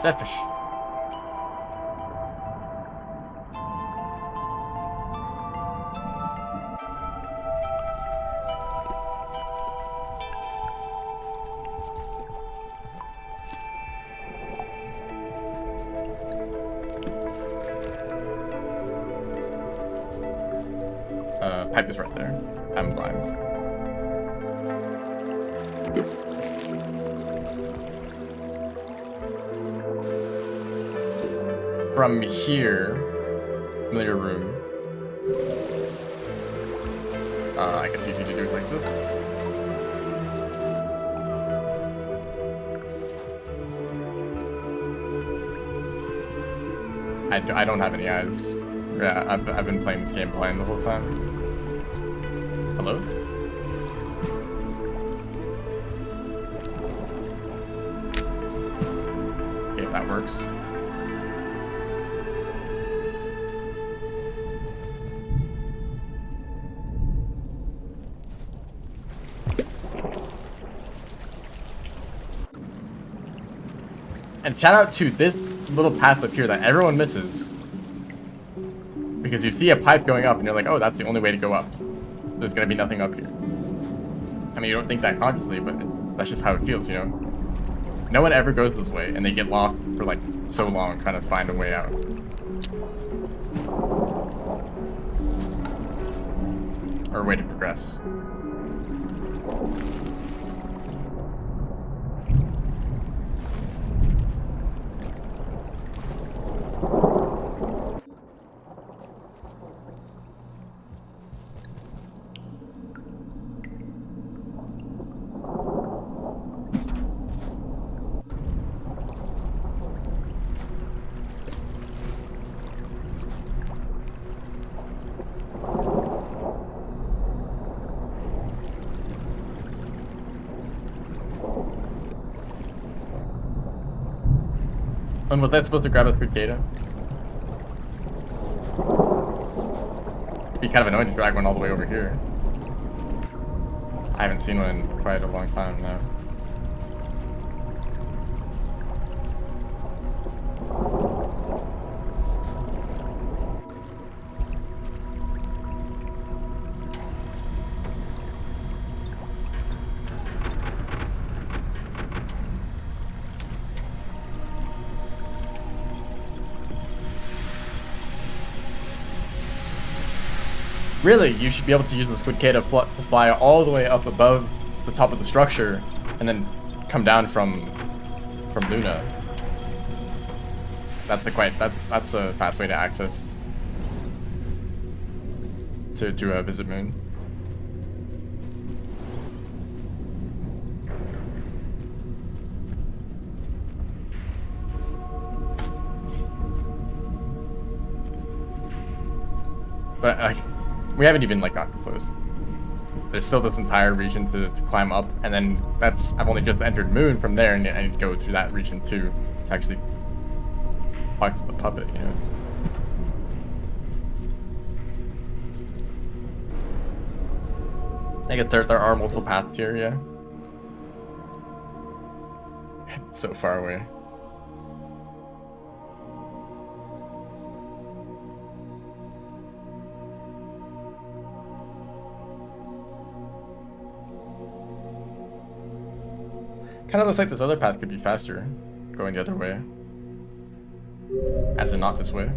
A: Deathfish. Pipe is right there. I'm blind. From here, familiar room. I guess you need to do it like this. I don't have any eyes. Yeah, I've been playing this game blind the whole time. Hello? Okay, that works. And shout out to this little path up here that everyone misses. Because you see a pipe going up and you're like, oh, that's the only way to go up. There's gonna be nothing up here. I mean, you don't think that consciously, but that's just how it feels, you know? No one ever goes this way, and they get lost for like so long trying to find a way out. Or a way to progress. And was I supposed to grab a cicada? It'd be kind of annoying to drag one all the way over here. I haven't seen one in quite a long time now. Really, you should be able to use the squid K to fly all the way up above the top of the structure, and then come down from Luna. That's a fast way to access to visit Moon. But we haven't even like gotten close. There's still this entire region to climb up, and then I've only just entered Moon from there, and I need to go through that region too to actually talk to the puppet, you know. I guess there are multiple paths here, yeah. It's so far away. Kind of looks like this other path could be faster, going the other way. As in not this way.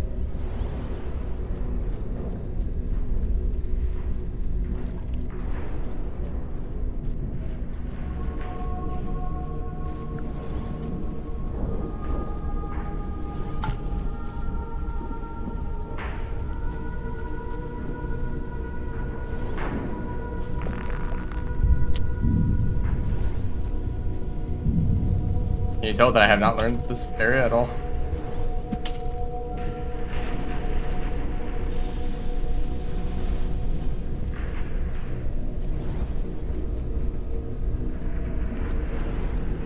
A: Can you tell that I have not learned this area at all?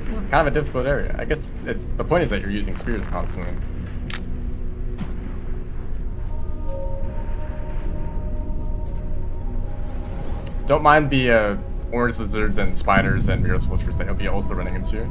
A: This is kind of a difficult area. I guess the point is that you're using spheres constantly. Don't mind the orange lizards and spiders and mirror vultures that you'll be also running into.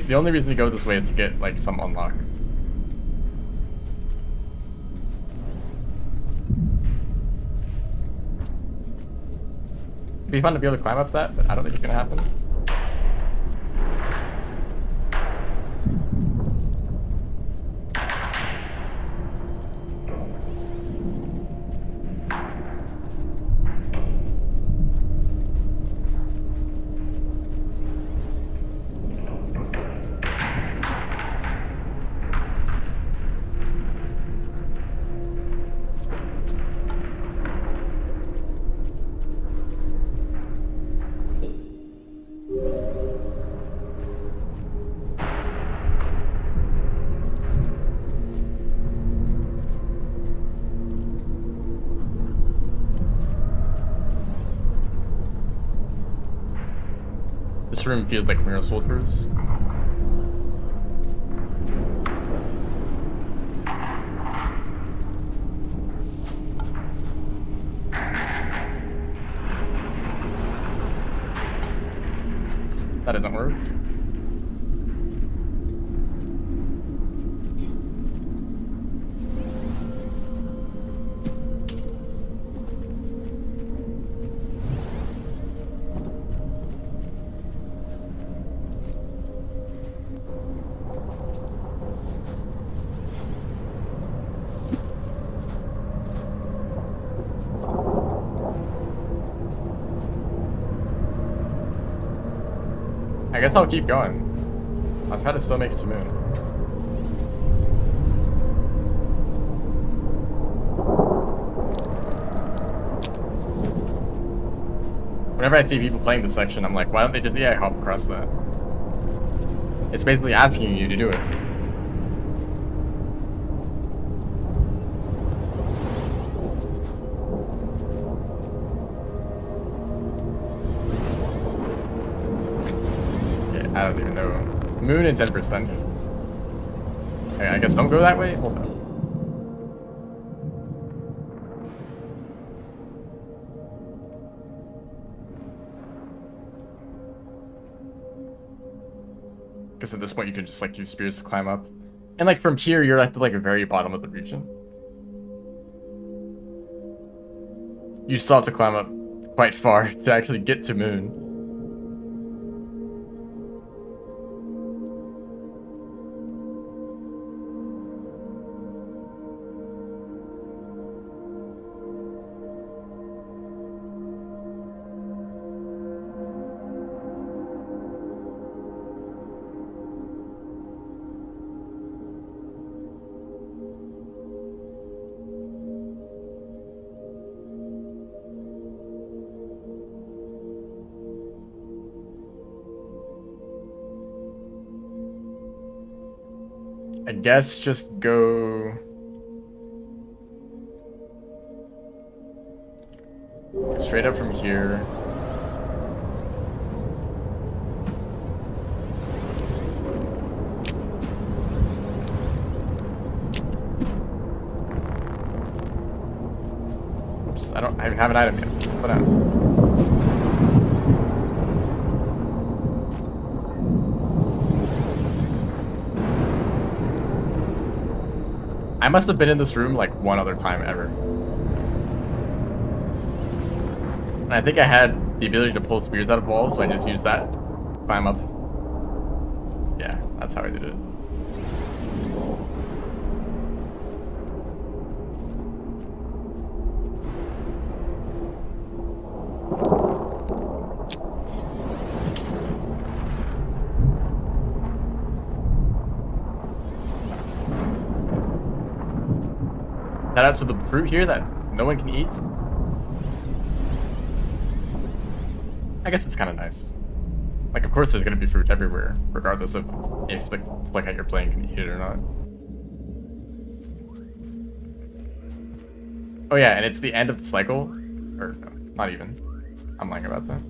A: The only reason to go this way is to get like some unlock. It'd be fun to be able to climb up that, but I don't think it's gonna happen. This room feels like real soldiers. That doesn't work. I guess I'll keep going. I'll try to still make it to Moon. Whenever I see people playing this section, I'm like, why don't they just hop across that? It's basically asking you to do it. I don't even know. Moon and 10%. Okay, I guess don't go that way? Hold on. Because at this point you can just like use spears to climb up. And like from here you're at the like very bottom of the region. You still have to climb up quite far to actually get to Moon. I guess just go straight up from here. Oops, I don't have an item yet. Put out. I must have been in this room like one other time ever. And I think I had the ability to pull spears out of walls, so I just used that to climb up. Yeah, that's how I did it. Shout out to the fruit here that no one can eat. I guess it's kind of nice. Like, of course there's going to be fruit everywhere, regardless of if the like how you're playing can eat it or not. Oh yeah, and it's the end of the cycle. Or, no, not even. I'm lying about that.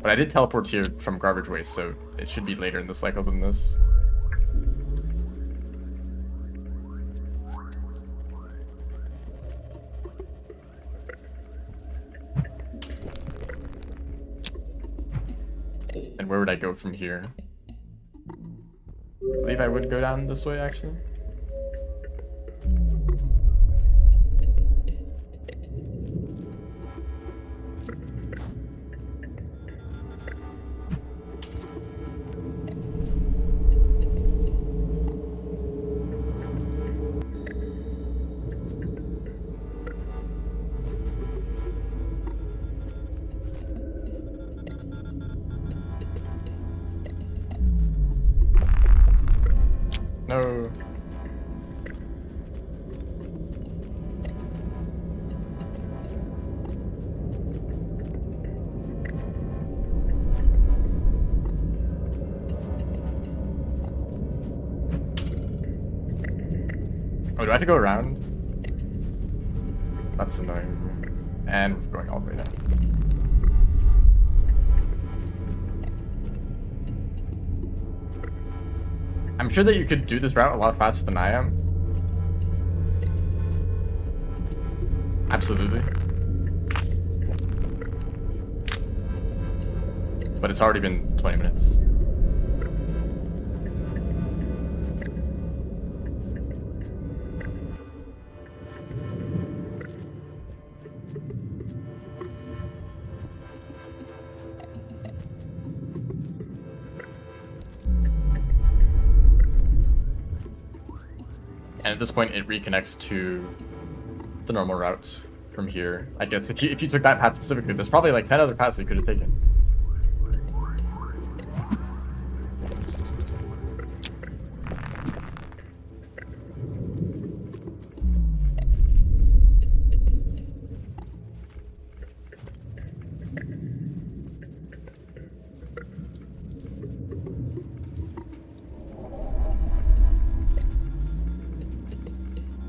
A: But I did teleport here from garbage waste, so it should be later in the cycle than this. And where would I go from here? I believe I would go down this way, actually. No. Oh, do I have to go around? That's annoying. And we're going all the way down. I'm sure that you could do this route a lot faster than I am. Absolutely. But it's already been 20 minutes. And at this point, it reconnects to the normal route from here. I guess if you took that path specifically, there's probably like 10 other paths you could have taken.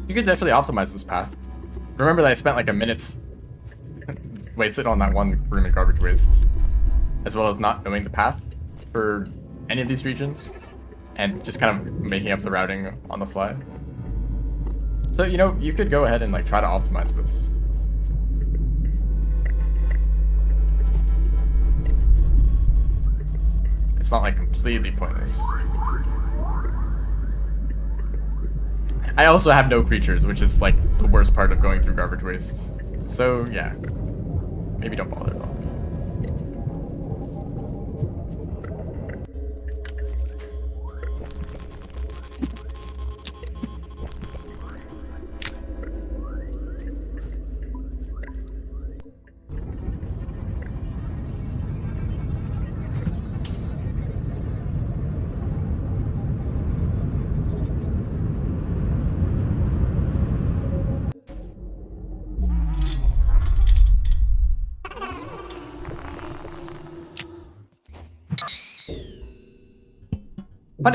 A: You could definitely optimize this path. Remember that I spent like a minute wasted on that one room in garbage wastes, as well as not knowing the path for any of these regions, and just kind of making up the routing on the fly. So, you know, you could go ahead and like try to optimize this. It's not like completely pointless. I also have no creatures, which is like the worst part of going through garbage wastes. So yeah, maybe don't bother at all.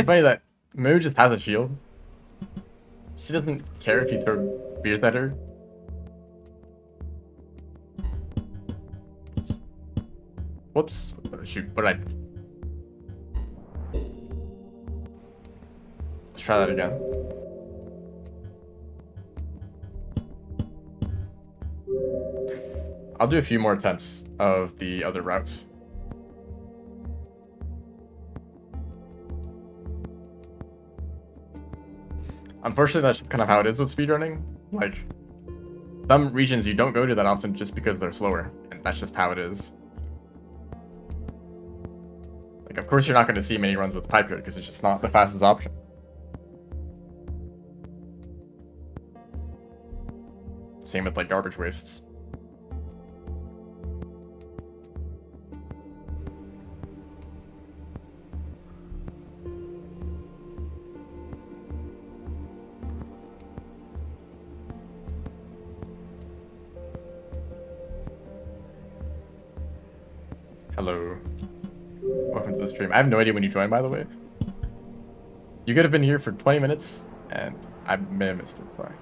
A: Funny that Moo just has a shield. She doesn't care if you throw beers at her. Whoops. Oh, shoot, what did I... Let's try that again. I'll do a few more attempts of the other routes. Unfortunately, that's kind of how it is with speedrunning. Like, some regions you don't go to that often just because they're slower, and that's just how it is. Like, of course you're not going to see many runs with pipe code, because it's just not the fastest option. Same with, like, garbage wastes. Hello. Welcome to the stream. I have no idea when you joined, by the way. You could have been here for 20 minutes, and I may have missed it. Sorry.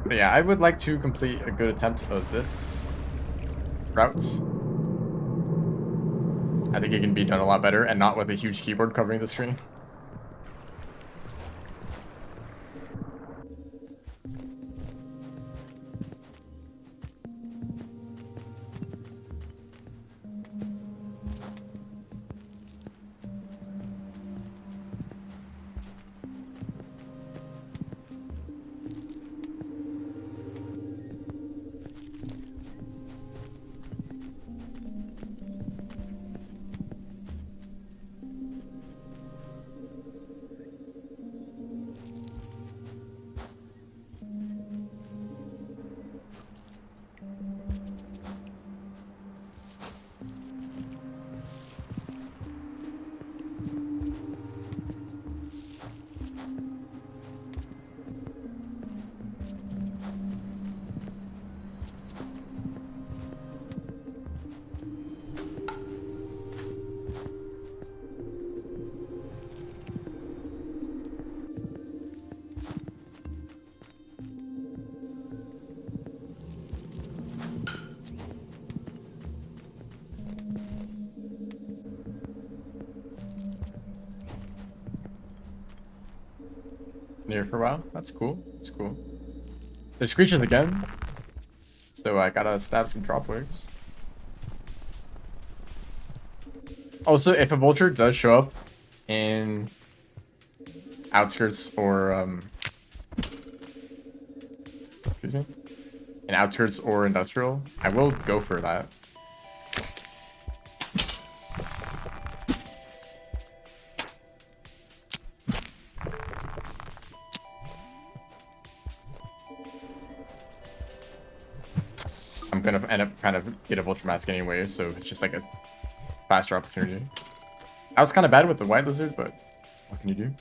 A: But yeah, I would like to complete a good attempt of this route. I think it can be done a lot better and not with a huge keyboard covering the screen. near for a while. That's cool. That's cool. There's creatures again. So I gotta stab some dropwigs. Also, if a vulture does show up in outskirts or excuse me, in outskirts or industrial, I will go for that. I'm gonna end up kind of get a vulture mask anyway, so it's just like a faster opportunity. I was kind of bad with the white lizard, but what can you do?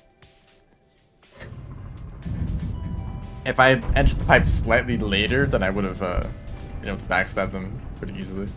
A: If I had edged the pipe slightly later, then I would have been able to backstab them pretty easily.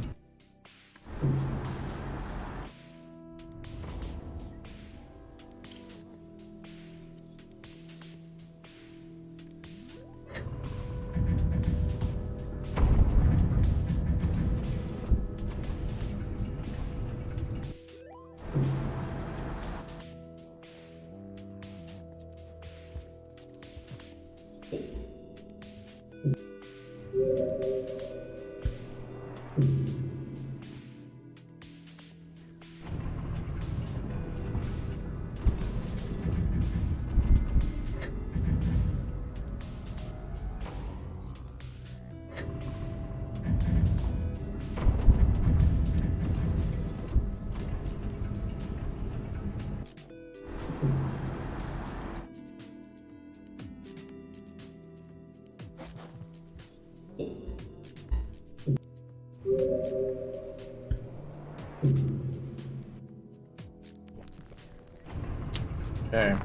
A: Okay.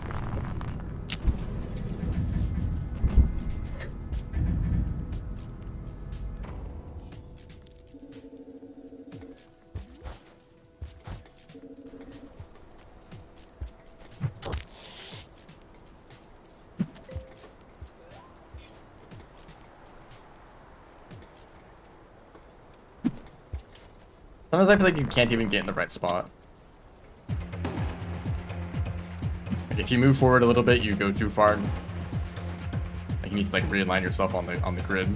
A: Sometimes I feel like you can't even get in the right spot. Like if you move forward a little bit, you go too far. Like you need to like realign yourself on the grid.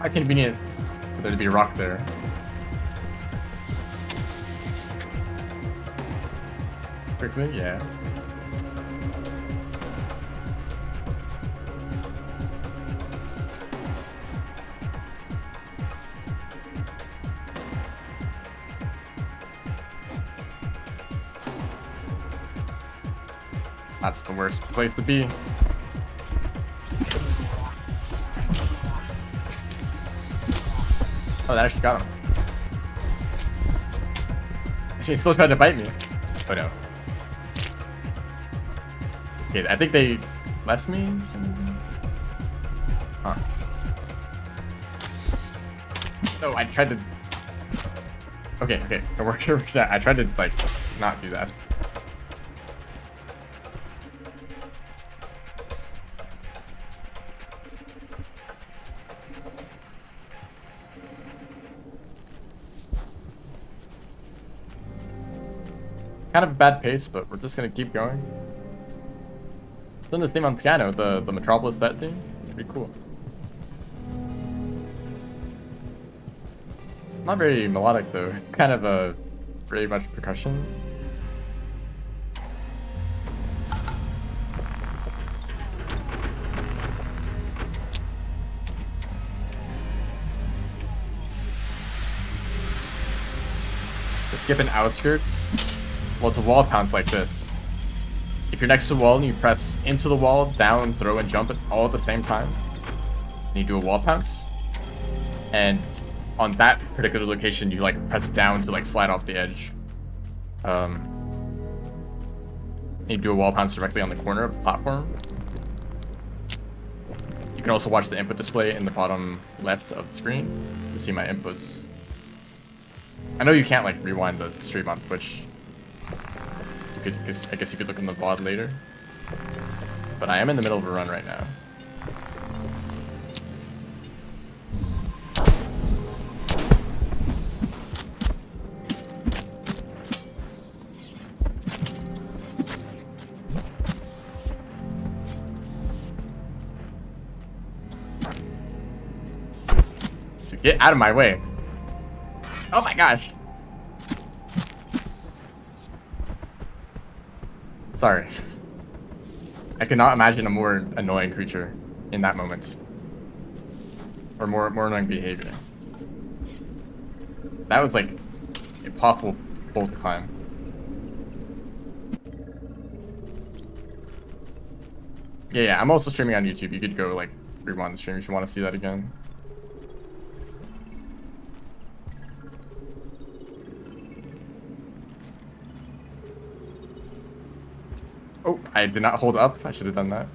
A: How convenient for there to be a rock there. Quickly, yeah. That's the worst place to be. Oh, that actually got him. Actually, he's still trying to bite me. Oh no. Okay, I think they left me. Huh. No, I tried to. Okay, okay. It worked. I tried to like not do that. Kind of a bad pace, but we're just gonna keep going. Doing this theme on piano, the Metropolis bet thing. It's pretty cool. Not very melodic though. It's kind of a very much percussion. To skip in outskirts, well, it's a wall pounce like this. If you're next to the wall and you press into the wall, down, throw, and jump all at the same time, and you do a wall pounce, and on that particular location, you like press down to like slide off the edge. You do a wall pounce directly on the corner of the platform. You can also watch the input display in the bottom left of the screen to see my inputs. I know you can't like rewind the stream on Twitch. You could, I guess you could look in the VOD later. But I am in the middle of a run right now. Dude, get out of my way. Oh my gosh. Sorry. I cannot imagine a more annoying creature in that moment. Or more annoying behavior. That was like impossible pole to climb. Yeah, I'm also streaming on YouTube. You could go like rewind the stream if you want to see that again. Oh, I did not hold up. I should have done that.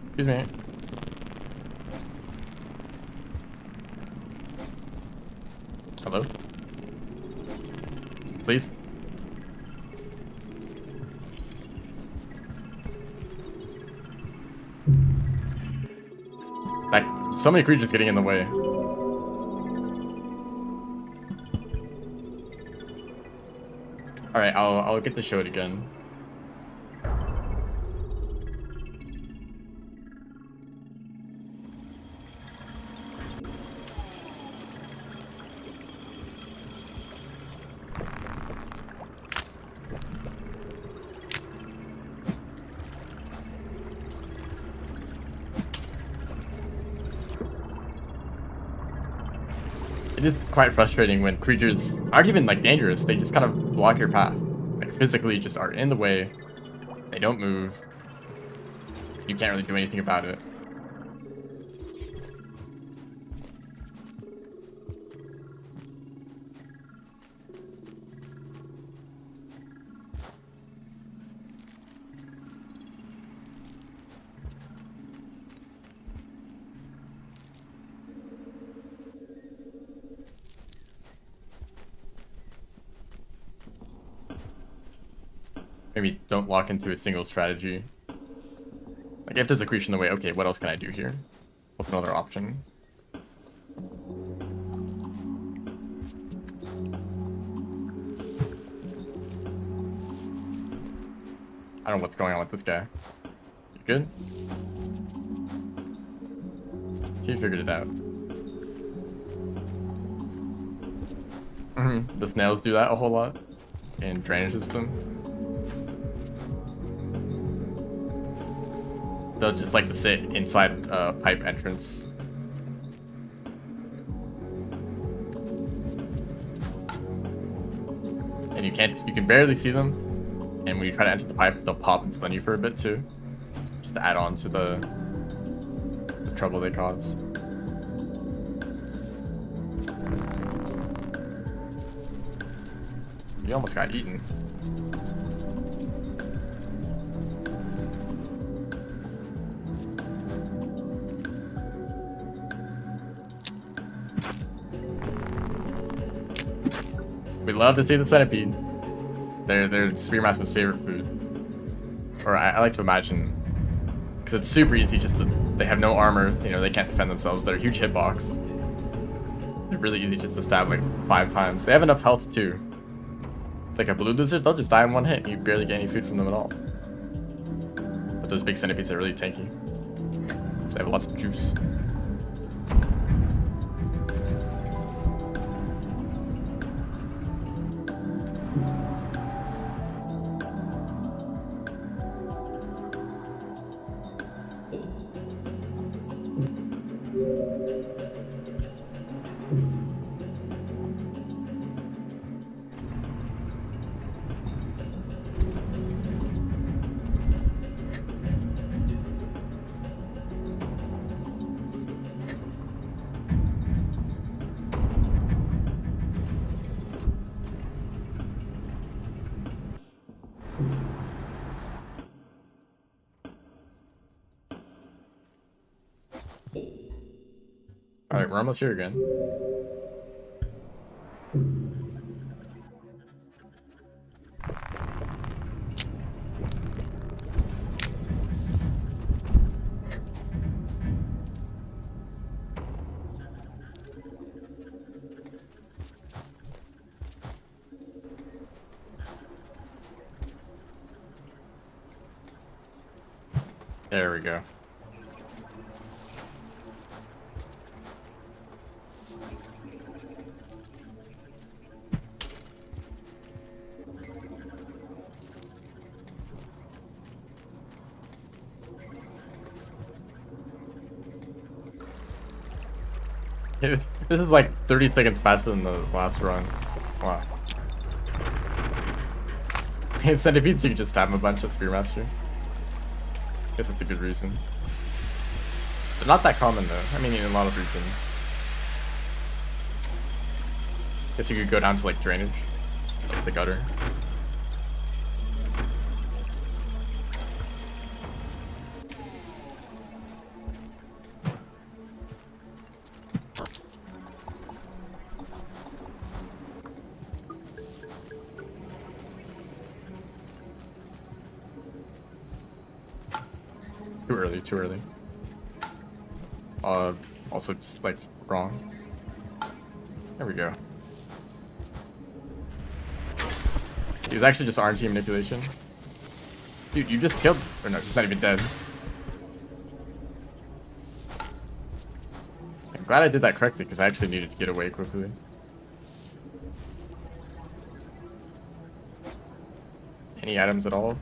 A: Excuse me. Hello? Please? Like, so many creatures getting in the way. Alright, I'll get to show it again. It is quite frustrating when creatures aren't even like dangerous, they just kind of block your path. Like physically just are in the way, they don't move, you can't really do anything about it. Maybe don't lock into a single strategy. Like if there's a creature in the way, okay, what else can I do here? What's another option? I don't know what's going on with this guy. You good? He figured it out. The snails do that a whole lot in drainage system. They'll just like to sit inside a pipe entrance. And you can barely see them. And when you try to enter the pipe, they'll pop and stun you for a bit too. Just to add on to the trouble they cause. You almost got eaten. We love to see the centipede. They're Spearmaster's favorite food. Or I like to imagine, because it's super easy. Just to, they have no armor. You know, they can't defend themselves. They're a huge hitbox. They're really easy just to stab like 5 times. They have enough health too. Like a blue lizard, they'll just die in one hit. You barely get any food from them at all. But those big centipedes are really tanky. So they have lots of juice. Alright, we're almost here again. There we go. This is like 30 seconds faster than the last run. Wow. In centipedes, you can just stab them a bunch of Spearmaster. Guess that's a good reason. They're not that common though. I mean, in a lot of regions. Guess you could go down to like drainage, like the gutter. Too early. Also just like wrong. There we go. It was actually just RNG manipulation. Dude, you just killed, or no, he's not even dead. I'm glad I did that correctly because I actually needed to get away quickly. Any items at all?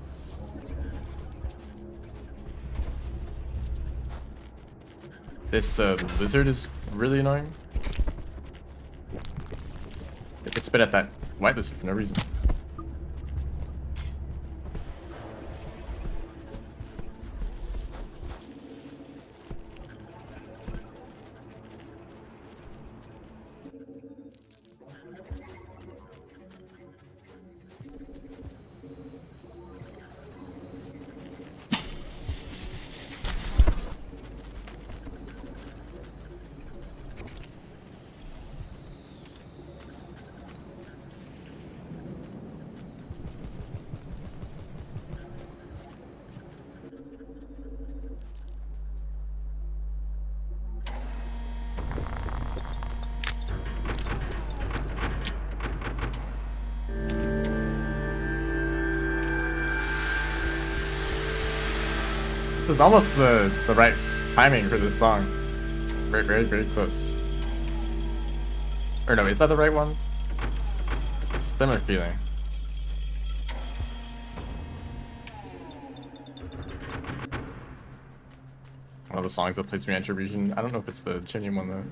A: This lizard is really annoying. It could spit at that white lizard for no reason. This is almost the right timing for this song. Very, very, very close. Or no, is that the right one? It's a similar feeling. One of the songs that plays Re-Enter Region. I don't know if it's the chimney one though.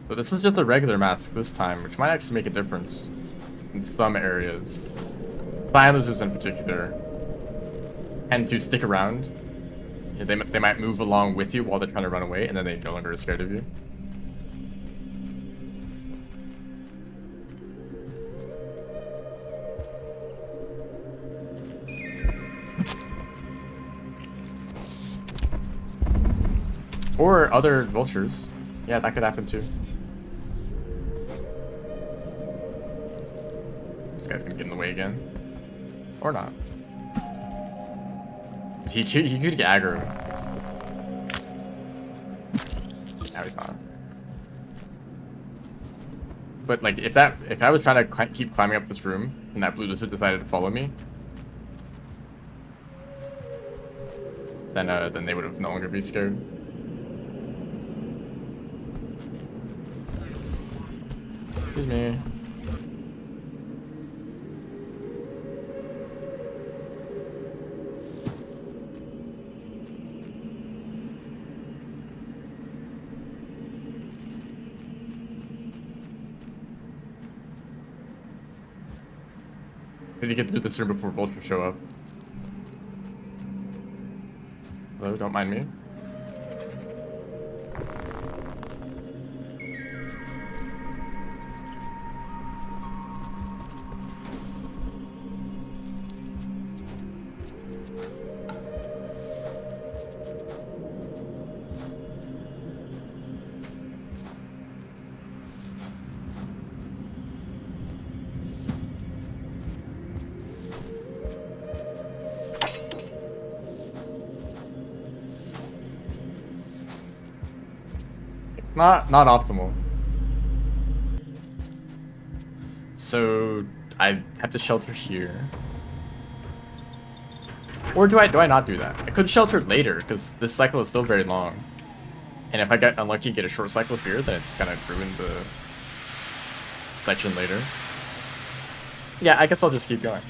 A: But this is just a regular mask this time, which might actually make a difference in some areas. Silencers in particular tend to stick around. Yeah, they might move along with you while they're trying to run away, and then they no longer are scared of you. Or other vultures. Yeah, that could happen too. This guy's gonna get in the way again. Or not. He could get aggro. Now he's not. But like, if I was trying to keep climbing up this room, and that blue lizard decided to follow me, then they would have no longer be scared. Excuse me. Did you get through this room before vultures show up? Hello, don't mind me. Not optimal. So I have to shelter here. Or do I not do that? I could shelter later, because this cycle is still very long. And if I get unlucky and get a short cycle here, then it's gonna ruin the section later. Yeah, I guess I'll just keep going.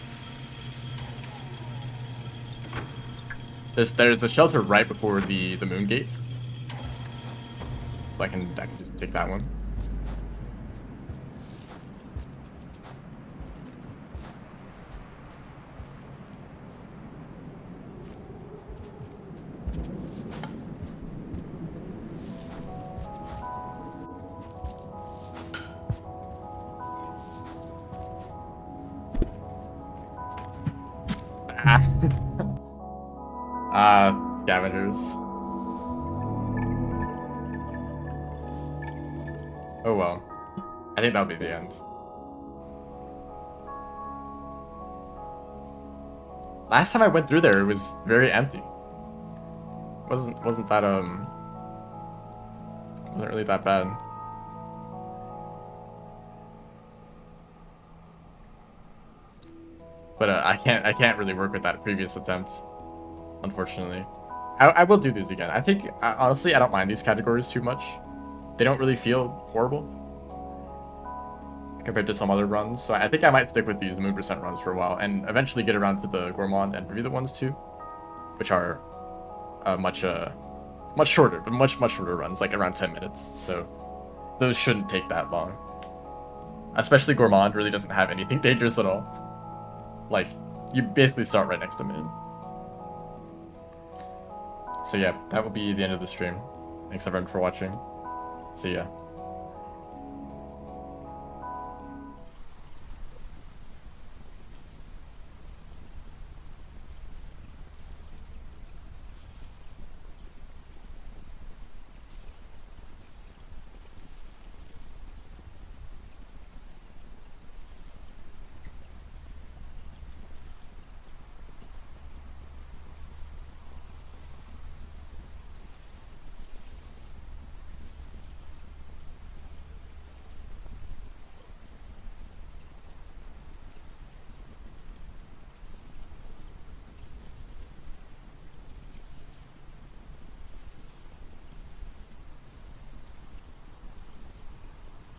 A: There's a shelter right before the moon gate. So I can just take that one. Scavengers. Oh well. I think that'll be the end. Last time I went through there, it was very empty. Wasn't that wasn't really that bad. But I can't really work with that previous attempt, unfortunately. I will do these again. I think honestly I don't mind these categories too much. They don't really feel horrible compared to some other runs. So I think I might stick with these moon percent runs for a while and eventually get around to the gourmand and review the ones too, which are much shorter, but much shorter runs, like around 10 minutes. So those shouldn't take that long. Especially gourmand really doesn't have anything dangerous at all. Like, you basically start right next to mid. So yeah, that will be the end of the stream. Thanks everyone for watching. See ya.